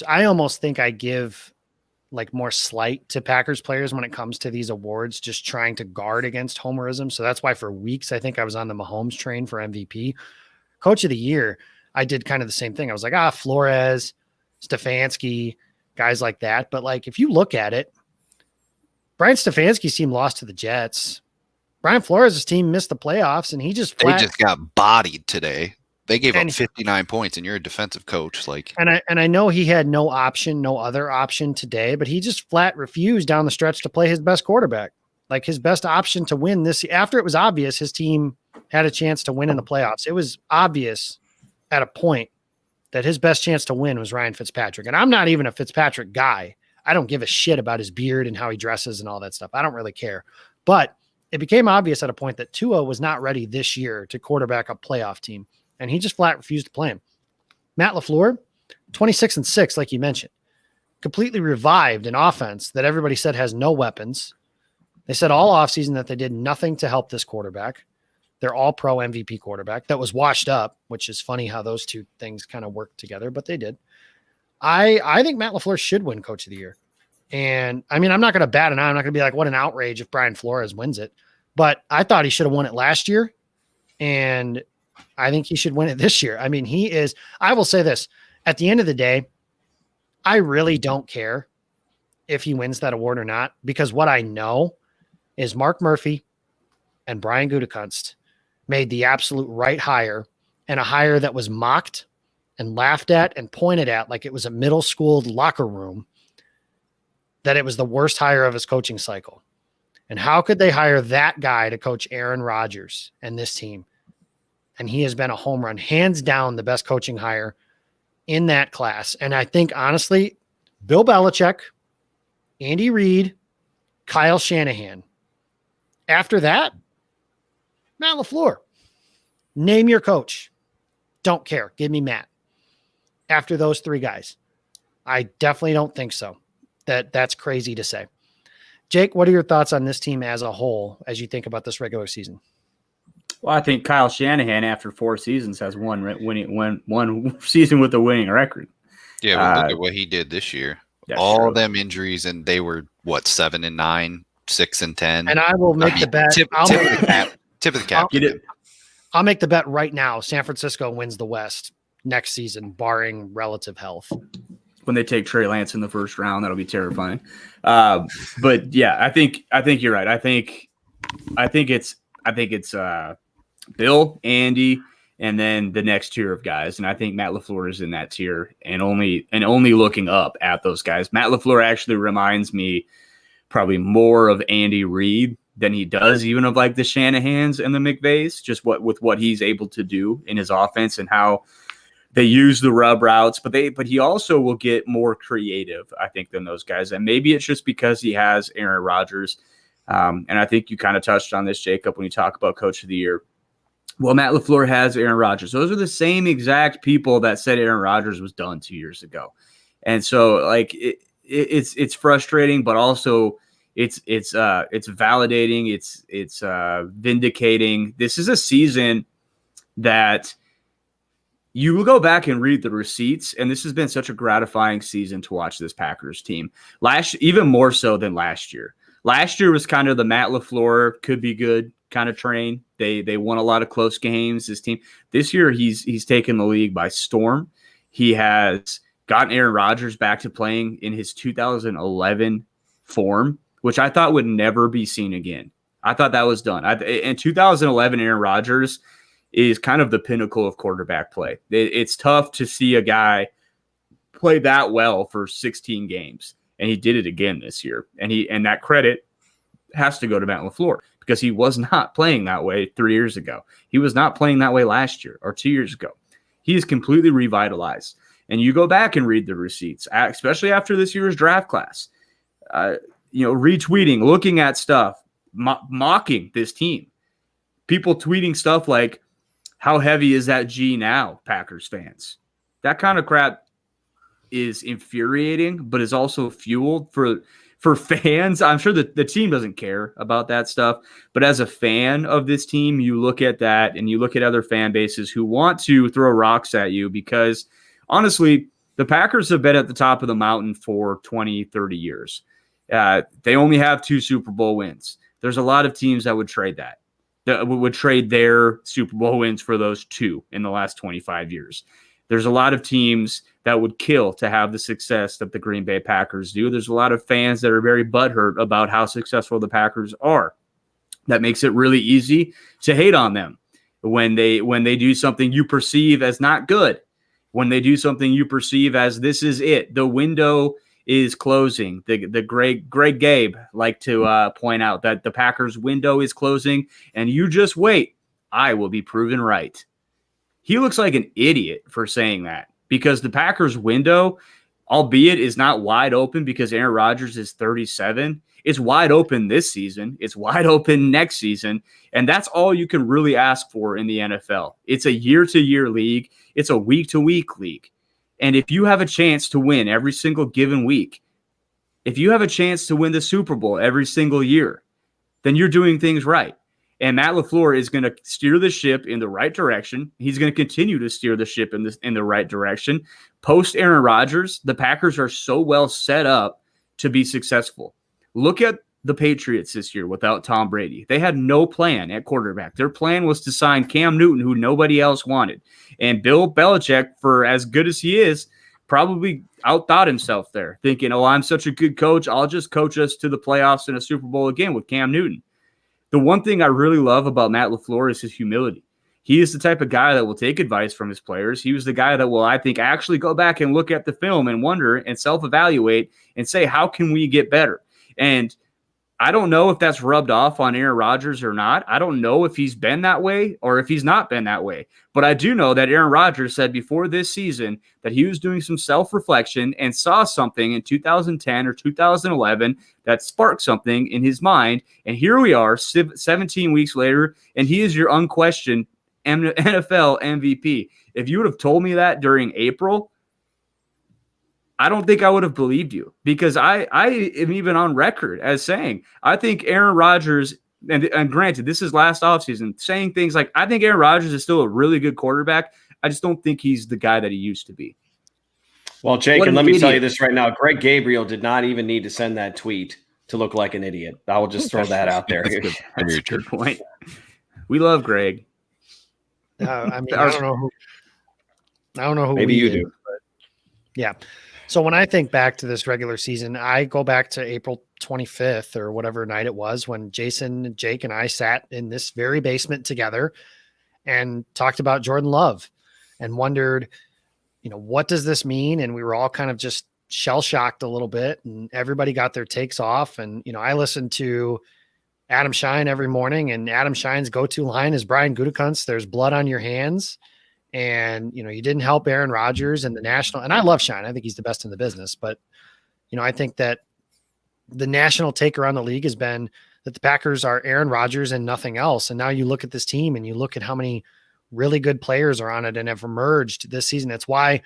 almost think I give like more slight to Packers players when it comes to these awards, just trying to guard against homerism. So that's why for weeks, I think I was on the Mahomes train for MVP. Coach of the year, I did kind of the same thing. I was like, Flores, Stefanski, guys like that. But like, if you look at it, Brian Stefanski's team lost to the Jets. Brian Flores' team missed the playoffs, and they just got bodied today. They gave up 59 points, and you're a defensive coach. And I know he had no other option today, but he just flat refused down the stretch to play his best quarterback. Like, his best option to win this, after it was obvious his team had a chance to win in the playoffs. It was obvious at a point that his best chance to win was Ryan Fitzpatrick. And I'm not even a Fitzpatrick guy. I don't give a shit about his beard and how he dresses and all that stuff. I don't really care. But it became obvious at a point that Tua was not ready this year to quarterback a playoff team. and he just flat refused to play him. Matt LaFleur, 26-6, like you mentioned, completely revived an offense that everybody said has no weapons. They said all offseason that they did nothing to help this quarterback. They're all pro MVP quarterback that was washed up, which is funny how those two things kind of work together, but they did. I think Matt LaFleur should win Coach of the Year. And I mean, I'm not going to bat an eye. I'm not going to be like, what an outrage if Brian Flores wins it. But I thought he should have won it last year. And I think he should win it this year. I mean, I will say this, at the end of the day, I really don't care if he wins that award or not, because what I know is Mark Murphy and Brian Gutekunst made the absolute right hire, and a hire that was mocked and laughed at and pointed at like it was a middle school locker room, that it was the worst hire of his coaching cycle. And how could they hire that guy to coach Aaron Rodgers and this team? And he has been a home run, hands down the best coaching hire in that class. And I think, honestly, Bill Belichick, Andy Reid, Kyle Shanahan. After that, Matt LaFleur. Name your coach. Don't care. Give me Matt. After those three guys. I definitely don't think so. That's crazy to say. Jake, what are your thoughts on this team as a whole as you think about this regular season? Well, I think Kyle Shanahan, after 4 seasons, has one season with a winning record. Yeah, but look at what he did this year. All them injuries, and they were, 7-9, 6-10. And I will make the bet. Tip of the cap. Get it? I'll make the bet right now. San Francisco wins the West next season, barring relative health. When they take Trey Lance in the first round, that'll be terrifying. But yeah, I think you're right. I think it's Bill, Andy, and then the next tier of guys. And I think Matt LaFleur is in that tier, and only looking up at those guys. Matt LaFleur actually reminds me probably more of Andy Reid than he does even of like the Shanahans and the McVays, just with what he's able to do in his offense and how they use the rub routes, but he also will get more creative, I think, than those guys. And maybe it's just because he has Aaron Rodgers. And I think you kind of touched on this, Jacob, when you talk about Coach of the Year. Well, Matt LaFleur has Aaron Rodgers. Those are the same exact people that said Aaron Rodgers was done 2 years ago. And so like it's frustrating, but also it's validating. It's vindicating. This is a season that you will go back and read the receipts, and this has been such a gratifying season to watch this Packers team. Even more so than last year. Last year was kind of the Matt LaFleur could be good kind of train. They won a lot of close games. This team this year, he's taken the league by storm. He has gotten Aaron Rodgers back to playing in his 2011 form, which I thought would never be seen again. I thought that was done. In 2011, Aaron Rodgers is kind of the pinnacle of quarterback play. It's tough to see a guy play that well for 16 games, and he did it again this year. And that credit has to go to Matt LaFleur because he was not playing that way 3 years ago. He was not playing that way last year or 2 years ago. He is completely revitalized. And you go back and read the receipts, especially after this year's draft class. Retweeting, looking at stuff, mocking this team. People tweeting stuff like, how heavy is that G now, Packers fans? That kind of crap is infuriating, but is also fueled for fans. I'm sure that the team doesn't care about that stuff, but as a fan of this team, you look at that and you look at other fan bases who want to throw rocks at you because, honestly, the Packers have been at the top of the mountain for 20, 30 years. They only have 2 Super Bowl wins. There's a lot of teams that would trade that would trade their Super Bowl wins for those 2 in the last 25 years. There's a lot of teams that would kill to have the success that the Green Bay Packers do. There's a lot of fans that are very butthurt about how successful the Packers are. That makes it really easy to hate on them when they do something you perceive as not good, when they do something you perceive as this is it. The window is closing. The Greg Gabe like to point out that the Packers window is closing, and you just wait. I will be proven right. He looks like an idiot for saying that because the Packers window albeit is not wide open because Aaron Rodgers is 37. It's wide open this season. It's wide open next season. And that's all you can really ask for in the NFL. It's a year-to-year league. It's a week-to-week league. And if you have a chance to win every single given week, if you have a chance to win the Super Bowl every single year, then you're doing things right. And Matt LaFleur is going to steer the ship in the right direction. He's going to continue to steer the ship in the right direction. Post Aaron Rodgers, the Packers are so well set up to be successful. Look at the Patriots this year without Tom Brady. They had no plan at quarterback. Their plan was to sign Cam Newton, who nobody else wanted. And Bill Belichick, for as good as he is, probably outthought himself there, thinking, oh, I'm such a good coach. I'll just coach us to the playoffs and a Super Bowl again with Cam Newton. The one thing I really love about Matt LaFleur is his humility. He is the type of guy that will take advice from his players. He was the guy that will, I think, actually go back and look at the film and wonder and self-evaluate and say, how can we get better? And I don't know if that's rubbed off on Aaron Rodgers or not. I don't know if he's been that way or if he's not been that way. But I do know that Aaron Rodgers said before this season that he was doing some self-reflection and saw something in 2010 or 2011 that sparked something in his mind. And here we are 17 weeks later, and he is your unquestioned NFL MVP. If you would have told me that during April, I don't think I would have believed you, because I am even on record as saying I think Aaron Rodgers, and granted, this is last offseason, saying things like, I think Aaron Rodgers is still a really good quarterback. I just don't think he's the guy that he used to be. Well, Jake, and let me tell you this right now. Greg Gabriel did not even need to send that tweet to look like an idiot. I will just throw that out there. That's a good point. We love Greg. I mean, I don't know who maybe you do. But yeah. So when I think back to this regular season, I go back to April 25th or whatever night it was when Jason, Jake, and I sat in this very basement together and talked about Jordan Love and wondered, what does this mean? And we were all kind of just shell-shocked a little bit, and everybody got their takes off. And, I listened to Adam Shine every morning, and Adam Shine's go-to line is Brian Gutekunst, there's blood on your hands. And, you didn't help Aaron Rodgers and the national, and I love Shine. I think he's the best in the business, but, I think that the national take around the league has been that the Packers are Aaron Rodgers and nothing else. And now you look at this team and you look at how many really good players are on it and have emerged this season. It's why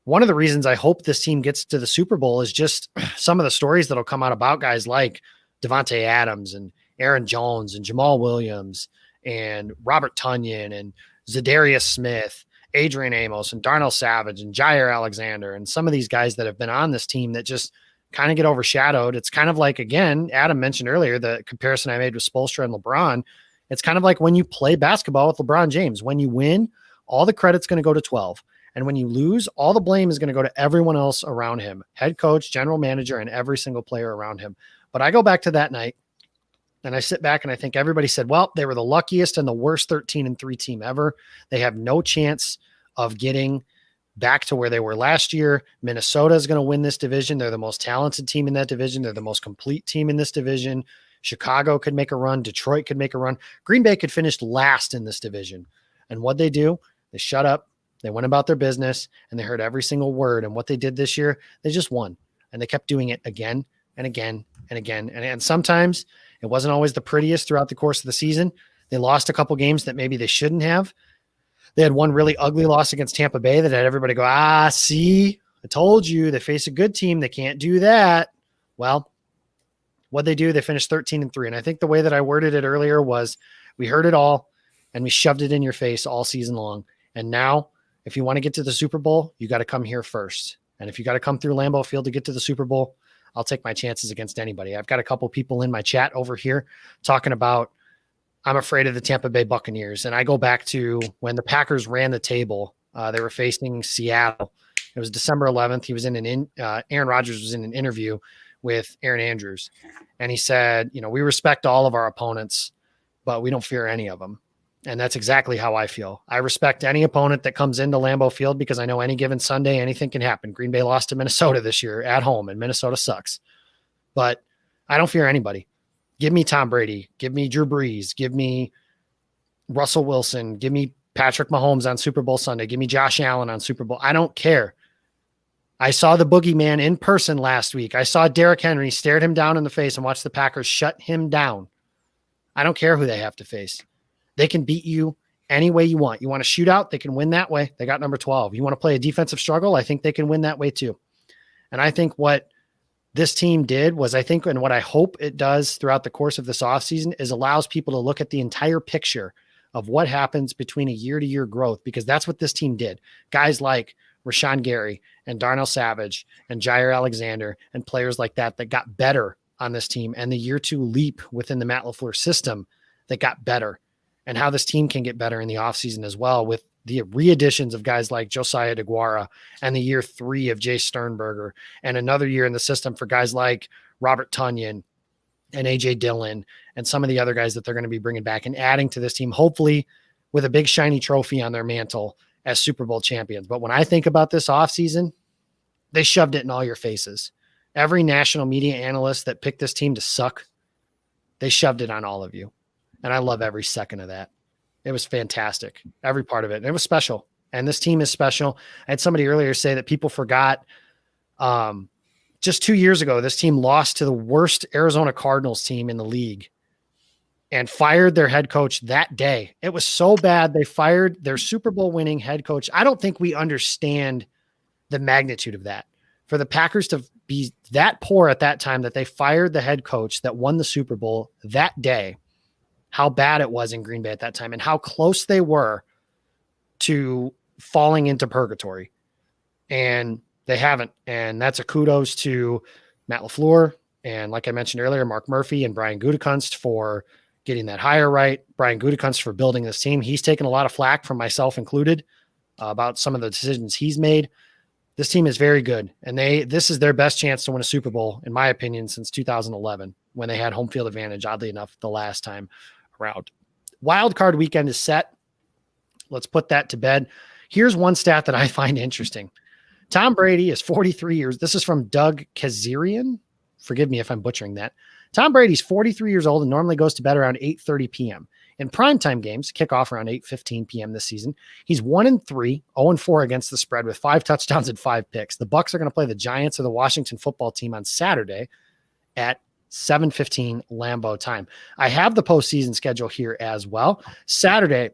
one of the reasons I hope this team gets to the Super Bowl is just some of the stories that'll come out about guys like Devontae Adams and Aaron Jones and Jamal Williams and Robert Tonyan and Zadarius Smith, Adrian Amos, and Darnell Savage, and Jair Alexander, and some of these guys that have been on this team that just kind of get overshadowed. It's kind of like, again, Adam mentioned earlier, the comparison I made with Spoelstra and LeBron. It's kind of like when you play basketball with LeBron James. When you win, all the credit's going to go to 12. And when you lose, all the blame is going to go to everyone else around him, head coach, general manager, and every single player around him. But I go back to that night, and I sit back and I think everybody said, well, they were the luckiest and the worst 13-3 team ever. They have no chance of getting back to where they were last year. Minnesota is going to win this division. They're the most talented team in that division. They're the most complete team in this division. Chicago could make a run. Detroit could make a run. Green Bay could finish last in this division. And what they do, they shut up. They went about their business and they heard every single word. And what they did this year, they just won. And they kept doing it again and again and again. And sometimes it wasn't always the prettiest throughout the course of the season. They lost a couple games that maybe they shouldn't have. They had one really ugly loss against Tampa Bay that had everybody go, see, I told you, they face a good team. They can't do that. Well, what they do, they finished 13-3. And I think the way that I worded it earlier was we heard it all and we shoved it in your face all season long. And now if you want to get to the Super Bowl, you got to come here first. And if you got to come through Lambeau Field to get to the Super Bowl, I'll take my chances against anybody. I've got a couple people in my chat over here talking about I'm afraid of the Tampa Bay Buccaneers. And I go back to when the Packers ran the table. They were facing Seattle. It was December 11th. He was Aaron Rodgers was in an interview with Aaron Andrews. And he said, we respect all of our opponents, but we don't fear any of them. And that's exactly how I feel. I respect any opponent that comes into Lambeau Field because I know any given Sunday, anything can happen. Green Bay lost to Minnesota this year at home, and Minnesota sucks. But I don't fear anybody. Give me Tom Brady. Give me Drew Brees. Give me Russell Wilson. Give me Patrick Mahomes on Super Bowl Sunday. Give me Josh Allen on Super Bowl. I don't care. I saw the boogeyman in person last week. I saw Derrick Henry, stared him down in the face and watched the Packers shut him down. I don't care who they have to face. They can beat you any way you want. You want a shootout? They can win that way. They got number 12. You want to play a defensive struggle? I think they can win that way too. And I think what this team did was, and what I hope it does throughout the course of this offseason is allows people to look at the entire picture of what happens between a year-to-year growth, because that's what this team did. Guys like Rashawn Gary and Darnell Savage and Jair Alexander and players like that got better on this team, and the year 2 leap within the Matt LaFleur system that got better, and how this team can get better in the offseason as well with the re-additions of guys like Josiah DeGuara and the year 3 of Jay Sternberger and another year in the system for guys like Robert Tonyan and AJ Dillon and some of the other guys that they're going to be bringing back and adding to this team, hopefully with a big shiny trophy on their mantle as Super Bowl champions. But when I think about this offseason, they shoved it in all your faces. Every national media analyst that picked this team to suck, they shoved it on all of you. And I love every second of that. It was fantastic. Every part of it. And it was special. And this team is special. I had somebody earlier say that people forgot just 2 years ago, this team lost to the worst Arizona Cardinals team in the league and fired their head coach that day. It was so bad. They fired their Super Bowl winning head coach. I don't think we understand the magnitude of that. For the Packers to be that poor at that time that they fired the head coach that won the Super Bowl that day, how bad it was in Green Bay at that time and how close they were to falling into purgatory. And they haven't. And that's a kudos to Matt LaFleur. And like I mentioned earlier, Mark Murphy and Brian Gutekunst for getting that hire right. Brian Gutekunst for building this team. He's taken a lot of flack from myself included about some of the decisions he's made. This team is very good. And this is their best chance to win a Super Bowl, in my opinion, since 2011, when they had home field advantage, oddly enough, the last time around. Wild card weekend is set. Let's put that to bed. Here's one stat that I find interesting. Tom Brady is 43 years. This is from Doug Kazarian. Forgive me if I'm butchering that. Tom Brady's 43 years old and normally goes to bed around 8:30 p.m. In primetime games, kick off around 8:15 p.m. this season. He's 1-3, 0-4 against the spread with 5 touchdowns and 5 picks. The Bucs are going to play the Giants of the Washington football team on Saturday at 7:15 Lambeau time. I have the postseason schedule here as well. Saturday,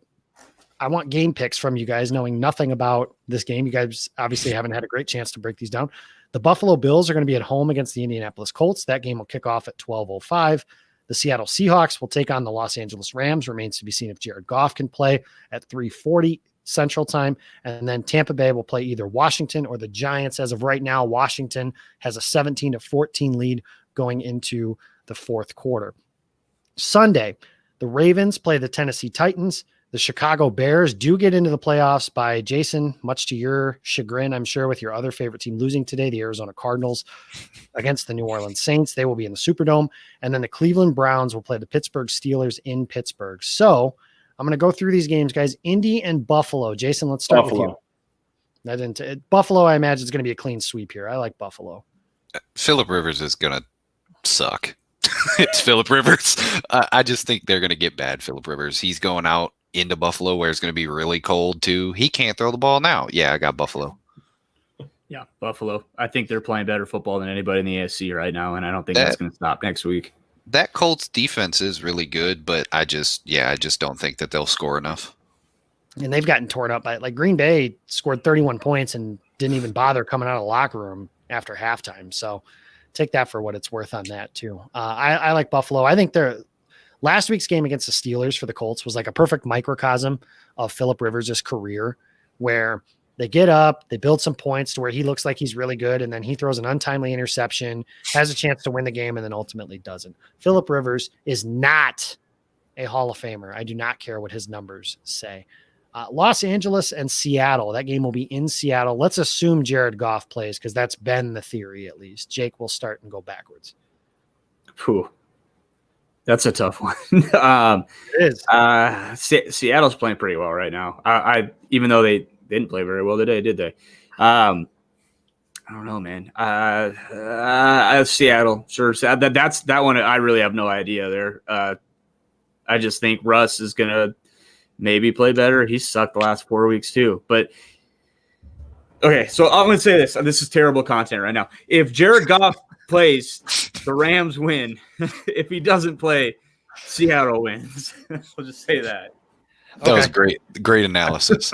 I want game picks from you guys, knowing nothing about this game. You guys obviously haven't had a great chance to break these down. The Buffalo Bills are going to be at home against the Indianapolis Colts. That game will kick off at 12:05. The Seattle Seahawks will take on the Los Angeles Rams. Remains to be seen if Jared Goff can play at 3:40 Central Time. And then Tampa Bay will play either Washington or the Giants. As of right now, Washington has a 17-14 lead going into the fourth quarter. Sunday, the Ravens play the Tennessee Titans. The Chicago Bears do get into the playoffs by, Jason, much to your chagrin, I'm sure, with your other favorite team losing today, the Arizona Cardinals against the New Orleans Saints. They will be in the Superdome. And then the Cleveland Browns will play the Pittsburgh Steelers in Pittsburgh. So I'm going to go through these games, guys. Indy and Buffalo. Jason, let's start with you. Buffalo, I imagine, is going to be a clean sweep here. I like Buffalo. Phillip Rivers is going to suck. It's Phillip Rivers. I just think they're going to get bad Phillip Rivers. He's going out into Buffalo where it's going to be really cold too. He can't throw the ball now. Yeah, I got Buffalo. Yeah, Buffalo. I think they're playing better football than anybody in the AFC right now, and I don't think that's going to stop next week. That Colts defense is really good, but I just don't think that they'll score enough. And they've gotten torn up by it. Like Green Bay scored 31 points and didn't even bother coming out of the locker room after halftime. So take that for what it's worth on that too. I like Buffalo. I think last week's game against the Steelers for the Colts was like a perfect microcosm of Phillip Rivers' career, where they get up, they build some points to where he looks like he's really good, and then he throws an untimely interception, has a chance to win the game, and then ultimately doesn't. Phillip Rivers is not a Hall of Famer. I do not care what his numbers say. Los Angeles and Seattle. That game will be in Seattle. Let's assume Jared Goff plays, because that's been the theory at least. Jake will start and go backwards. Whew. That's a tough one. It is. Seattle's playing pretty well right now. I even though they didn't play very well today, did they? I don't know, man. Seattle, sure. That's that one. I really have no idea there. I just think Russ is gonna maybe play better. He sucked the last 4 weeks too. But Okay, so I'm going to say this. This is terrible content right now. If Jared Goff plays, the Rams win. If he doesn't play, Seattle wins. I'll just say that. That was great analysis.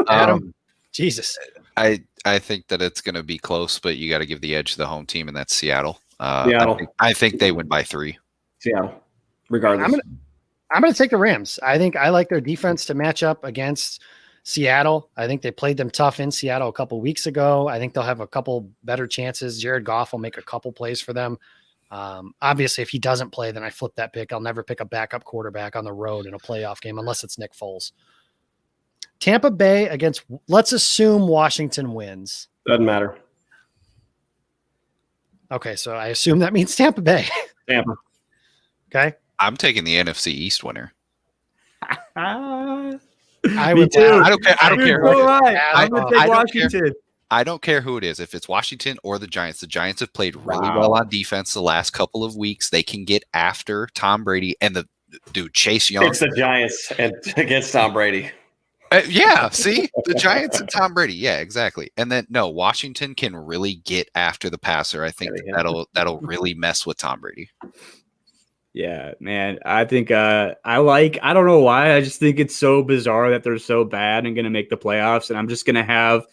Adam, Jesus. I think that it's going to be close, but you got to give the edge to the home team, and that's Seattle. Seattle. I think they win by 3. Seattle, regardless. I'm going to take the Rams. I think I like their defense to match up against Seattle. I think they played them tough in Seattle a couple weeks ago. I think they'll have a couple better chances. Jared Goff will make a couple plays for them. Obviously, if he doesn't play, then I flip that pick. I'll never pick a backup quarterback on the road in a playoff game unless it's Nick Foles. Tampa Bay against, let's assume Washington wins. Doesn't matter. Okay, so I assume that means Tampa Bay. Tampa. Okay. I'm taking the NFC East winner. I Me would. too. I don't care. I don't care. So am I. I I'm going to don't take Washington. I don't care who it is. If it's Washington or the Giants have played really well on defense the last couple of weeks. They can get after Tom Brady and the dude Chase Young. It's the Giants against Tom Brady. Yeah, see the Giants and Tom Brady. Yeah, exactly. And then no, Washington can really get after the passer. I think that'll really mess with Tom Brady. Yeah, man. I think I don't know why. I just think it's so bizarre that they're so bad and going to make the playoffs. And I'm just going to have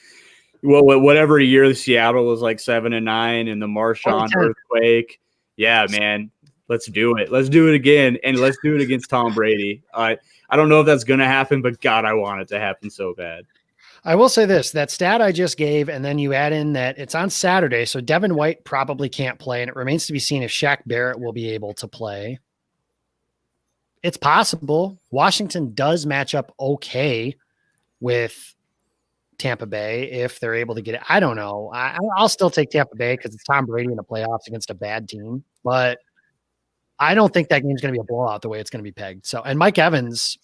whatever year the Seattle was like 7-9 and the Marshawn earthquake. Yeah, man. Let's do it. Let's do it again. And let's do it against Tom Brady. I don't know if that's going to happen, but God, I want it to happen so bad. I will say this, that stat I just gave, and then you add in that it's on Saturday, so Devin White probably can't play, and it remains to be seen if Shaq Barrett will be able to play. It's possible. Washington does match up okay with Tampa Bay if they're able to get it. I don't know. I'll still take Tampa Bay because it's Tom Brady in the playoffs against a bad team, but I don't think that game's going to be a blowout the way it's going to be pegged. So, and Mike Evans,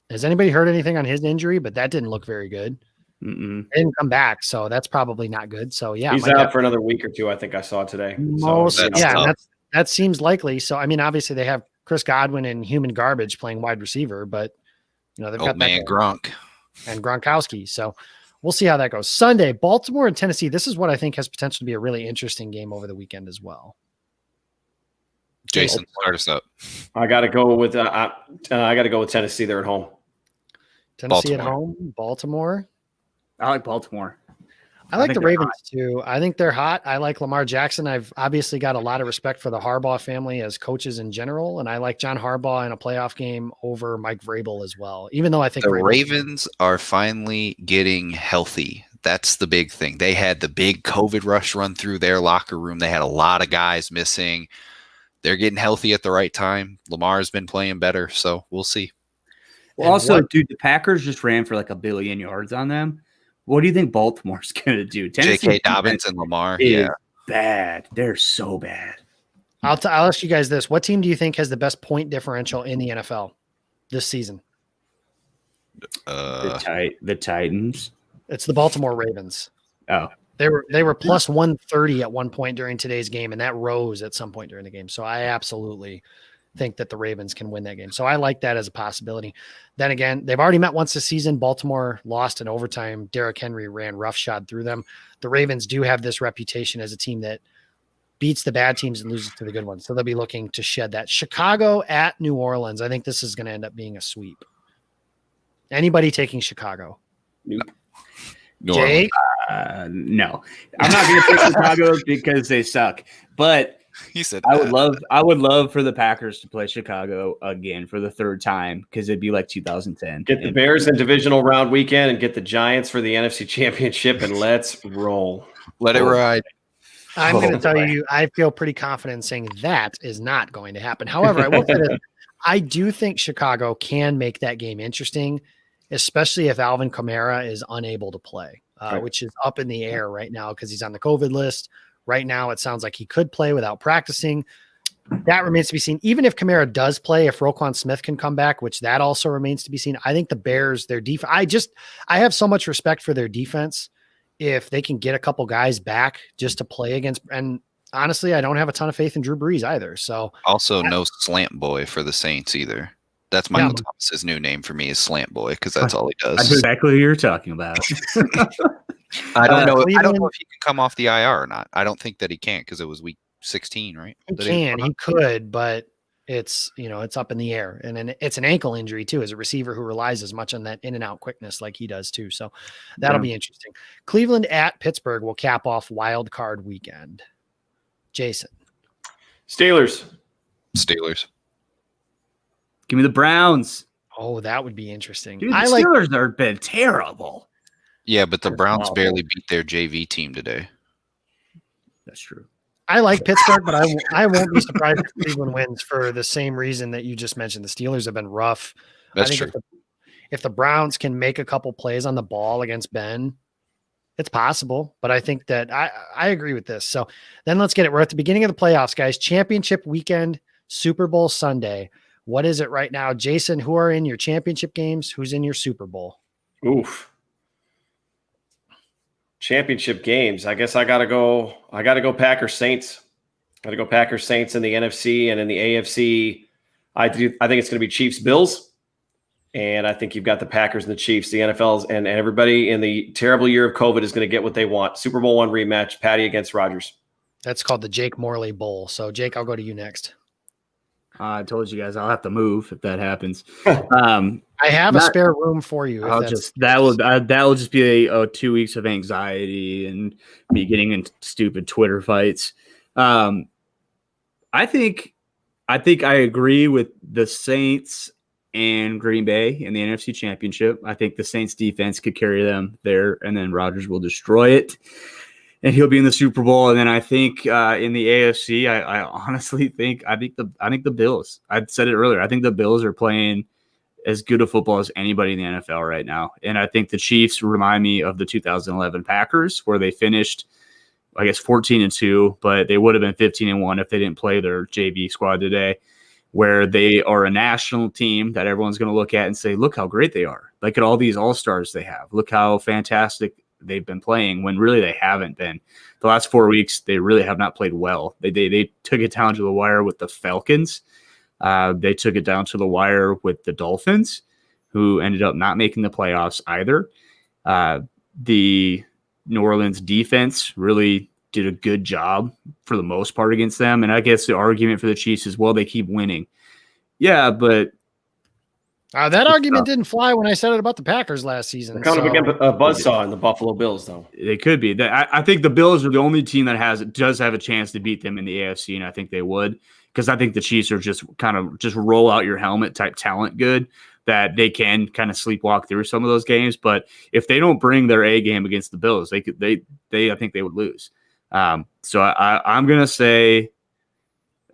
has anybody heard anything on his injury? But that didn't look very good. Mm-mm. He didn't come back, so that's probably not good. So yeah, he's out for another week or two. I think I saw today. That seems likely. So I mean, obviously they have Chris Godwin and human garbage playing wide receiver, but they've got man Gronk and Gronkowski. So we'll see how that goes. Sunday, Baltimore and Tennessee. This is what I think has potential to be a really interesting game over the weekend as well. Jason, start us up. I got to go with Tennessee. They're at home. Tennessee at home. Baltimore. I like Baltimore. I like the Ravens too. I think they're hot. I like Lamar Jackson. I've obviously got a lot of respect for the Harbaugh family as coaches in general, and I like John Harbaugh in a playoff game over Mike Vrabel as well. Even though I think the Ravens are finally getting healthy. That's the big thing. They had the big COVID rush run through their locker room. They had a lot of guys missing. They're getting healthy at the right time. Lamar's been playing better, so we'll see. Well, also, dude, the Packers just ran for like 1 billion yards on them. What do you think Baltimore's going to do? J.K. Dobbins and Lamar, bad. They're so bad. I'll ask you guys this. What team do you think has the best point differential in the NFL this season? The Titans. It's the Baltimore Ravens. Oh. They were plus 130 at one point during today's game, and that rose at some point during the game. So I absolutely think that the Ravens can win that game. So I like that as a possibility. Then again, they've already met once this season. Baltimore lost in overtime. Derrick Henry ran roughshod through them. The Ravens do have this reputation as a team that beats the bad teams and loses to the good ones. So they'll be looking to shed that. Chicago at New Orleans. I think this is going to end up being a sweep. Anybody taking Chicago? Jake? No, I'm not going to pick Chicago because they suck. But he said I would love for the Packers to play Chicago again for the third time because it'd be like 2010. Get the Bears in divisional round weekend and get the Giants for the NFC Championship, and let's roll. Let it ride. I'm going to tell you, I feel pretty confident in saying that is not going to happen. However, I will say that I do think Chicago can make that game interesting, especially if Alvin Kamara is unable to play, which is up in the air right now because he's on the COVID list. Right now, it sounds like he could play without practicing. That remains to be seen. Even if Kamara does play, if Roquan Smith can come back, which that also remains to be seen. I think the Bears, their defense, I have so much respect for their defense. If they can get a couple guys back just to play against, and honestly, I don't have a ton of faith in Drew Brees either. So also no slant boy for the Saints either. That's Michael Thomas's new name for me is slant boy because that's all he does. That's exactly what you're talking about. I don't know. I don't Cleveland- know if he can come off the IR or not. I don't think that he can because it was week 16, right? He could, but it's up in the air, and it's an ankle injury too, as a receiver who relies as much on that in and out quickness like he does too. So that'll be interesting. Cleveland at Pittsburgh will cap off wild card weekend. Jason. Steelers. Give me the Browns. Oh, that would be interesting. Dude, the Steelers have been terrible. Yeah, but the Browns barely beat their JV team today. That's true. I like Pittsburgh, but I won't be surprised if Cleveland wins for the same reason that you just mentioned. The Steelers have been rough. That's I think true. If the Browns can make a couple plays on the ball against Ben, it's possible. But I think that I agree with this. So then let's get it. We're at the beginning of the playoffs, guys. Championship weekend, Super Bowl Sunday. What is it right now? Jason, who are in your championship games? Who's in your Super Bowl? Oof. Championship games. I guess I gotta go Packers Saints. Gotta go Packers Saints in the NFC, and in the AFC. I think it's gonna be Chiefs Bills. And I think you've got the Packers and the Chiefs, the NFL's, and everybody in the terrible year of COVID is going to get what they want. Super Bowl I rematch, Patty against Rodgers. That's called the Jake Morley Bowl. So Jake, I'll go to you next. I told you guys I'll have to move if that happens. I have a spare room for you. That will just be a 2 weeks of anxiety and me getting into stupid Twitter fights. I think I agree with the Saints and Green Bay in the NFC Championship. I think the Saints defense could carry them there, and then Rodgers will destroy it, and he'll be in the Super Bowl. And then I think in the AFC, I honestly think the Bills. I said it earlier. I think the Bills are playing as good a football as anybody in the NFL right now, and I think the Chiefs remind me of the 2011 Packers, where they finished, I guess, 14-2, but they would have been 15-1 if they didn't play their JV squad today, where they are a national team that everyone's going to look at and say, look how great they are. Look at all these all-stars they have. Look how fantastic they've been playing, when really they haven't been. The last 4 weeks, they really have not played well. They took it down to the wire with the Falcons. They took it down to the wire with the Dolphins, who ended up not making the playoffs either. The New Orleans defense really did a good job for the most part against them. And I guess the argument for the Chiefs is, well, they keep winning. Yeah, but that argument didn't fly when I said it about the Packers last season. They're kind of again a buzzsaw in the Buffalo Bills, though. They could be. I think the Bills are the only team that does have a chance to beat them in the AFC, and I think they would, because I think the Chiefs are just roll out your helmet type talent good, that they can kind of sleepwalk through some of those games. But if they don't bring their A game against the Bills, I think they would lose. So I'm gonna say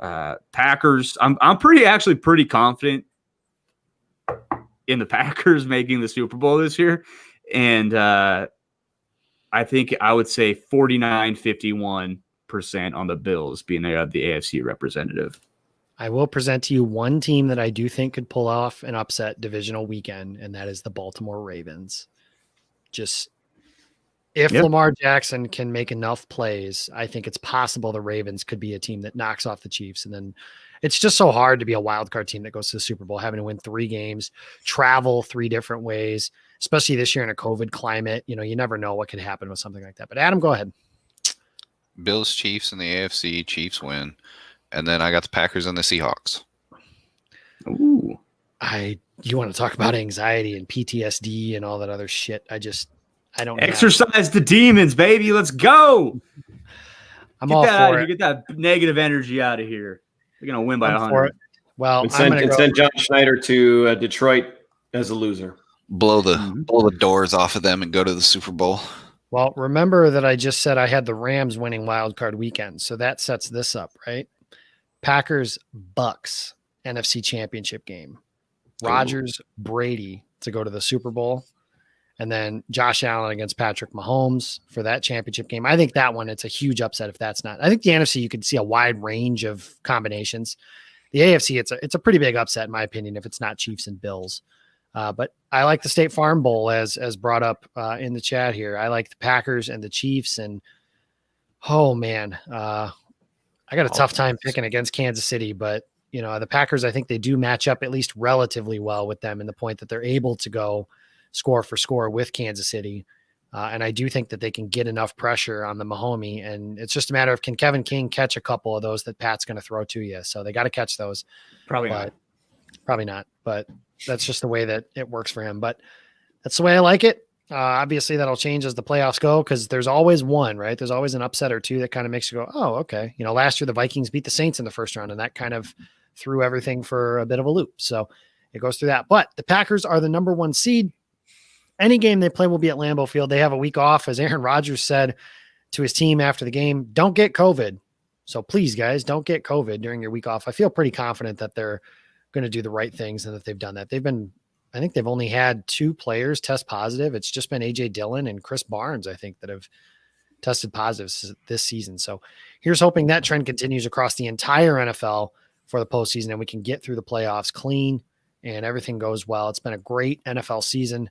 Packers. I'm pretty confident in the Packers making the Super Bowl this year, and I think I would say 49-51% on the Bills being the AFC representative. I will present to you one team that I do think could pull off an upset divisional weekend, and that is the Baltimore Ravens. If Lamar Jackson can make enough plays, I think it's possible the Ravens could be a team that knocks off the Chiefs. And then it's just so hard to be a wild card team that goes to the Super Bowl, having to win 3 games, travel 3 different ways, especially this year in a COVID climate. You never know what could happen with something like that. But Adam, go ahead. Bills, Chiefs in the AFC, Chiefs win. And then I got the Packers and the Seahawks. Ooh. You want to talk about anxiety and PTSD and all that other shit. I don't exercise the demons, baby. Let's go. I'm all for it. Get that negative energy out of here. They're gonna win by 100. Well, send John Schneider to Detroit as a loser. Blow the doors off of them and go to the Super Bowl. Well, remember that I just said I had the Rams winning wild card weekend, so that sets this up, right? Packers Bucks NFC Championship game. Rodgers Brady to go to the Super Bowl. And then Josh Allen against Patrick Mahomes for that championship game. I think that one, it's a huge upset if that's not. I think the NFC, you could see a wide range of combinations. The AFC, it's a pretty big upset, in my opinion, if it's not Chiefs and Bills. But I like the State Farm Bowl, as brought up in the chat here. I like the Packers and the Chiefs. And, oh, man, I got a tough time picking against Kansas City. But, the Packers, I think they do match up at least relatively well with them, in the point that they're able to go score for score with Kansas City. And I do think that they can get enough pressure on the Mahomie. And it's just a matter of, can Kevin King catch a couple of those that Pat's going to throw to you? So they got to catch those. Probably but not. Probably not. But that's just the way that it works for him. But that's the way I like it. Obviously, that'll change as the playoffs go, because there's always one, right? There's always an upset or two that kind of makes you go, oh, okay. Last year the Vikings beat the Saints in the first round, and that kind of threw everything for a bit of a loop. So it goes through that. But the Packers are the number 1 seed. Any game they play will be at Lambeau Field. They have a week off, as Aaron Rodgers said to his team after the game. Don't get COVID. So please, guys, don't get COVID during your week off. I feel pretty confident that they're going to do the right things and that they've done that. I think they've only had 2 players test positive. It's just been AJ Dillon and Chris Barnes, I think, that have tested positive this season. So here's hoping that trend continues across the entire NFL for the postseason, and we can get through the playoffs clean and everything goes well. It's been a great NFL season.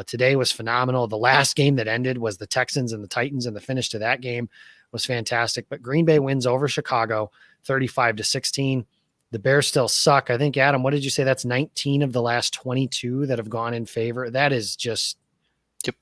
Today was phenomenal. The last game that ended was the Texans and the Titans, and the finish to that game was fantastic. But Green Bay wins over Chicago 35-16. The Bears still suck. I think, Adam, what did you say? That's 19 of the last 22 that have gone in favor. That is just. Yep.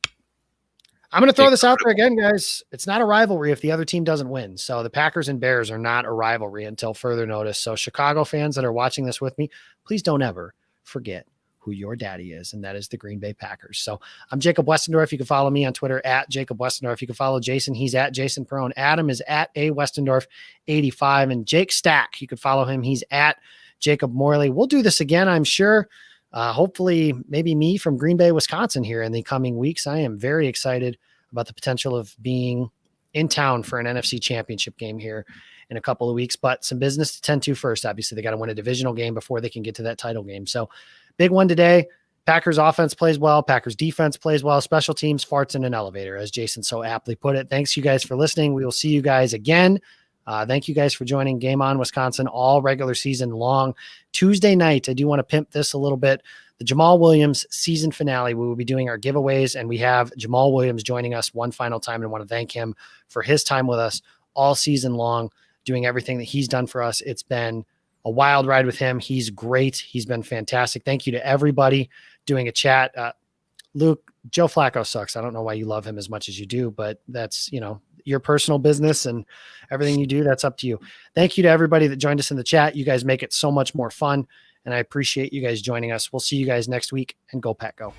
I'm going to throw this out there again, guys. It's not a rivalry if the other team doesn't win. So the Packers and Bears are not a rivalry until further notice. So Chicago fans that are watching this with me, please don't ever forget who your daddy is, and that is the Green Bay Packers. So I'm Jacob Westendorf. You can follow me on Twitter at Jacob Westendorf. You can follow Jason. He's at Jason Perone. Adam is at A Westendorf 85, and Jake Stack, you can follow him. He's at Jacob Morley. We'll do this again, I'm sure. Hopefully maybe me from Green Bay, Wisconsin here in the coming weeks. I am very excited about the potential of being in town for an NFC championship game here in a couple of weeks, but some business to tend to first. Obviously they got to win a divisional game before they can get to that title game. So big one today. Packers offense plays well. Packers defense plays well. Special teams farts in an elevator, as Jason so aptly put it. Thanks you guys for listening. We will see you guys again. Thank you guys for joining Game On Wisconsin all regular season long. Tuesday night, I do want to pimp this a little bit. The Jamal Williams season finale, we will be doing our giveaways, and we have Jamal Williams joining us one final time, and I want to thank him for his time with us all season long, doing everything that he's done for us. It's been a wild ride with him. He's great. He's been fantastic. Thank you to everybody doing a chat. Luke, Joe Flacco sucks. I don't know why you love him as much as you do, but that's, your personal business, and everything you do, that's up to you. Thank you to everybody that joined us in the chat. You guys make it so much more fun, and I appreciate you guys joining us. We'll see you guys next week, and go Pack Go.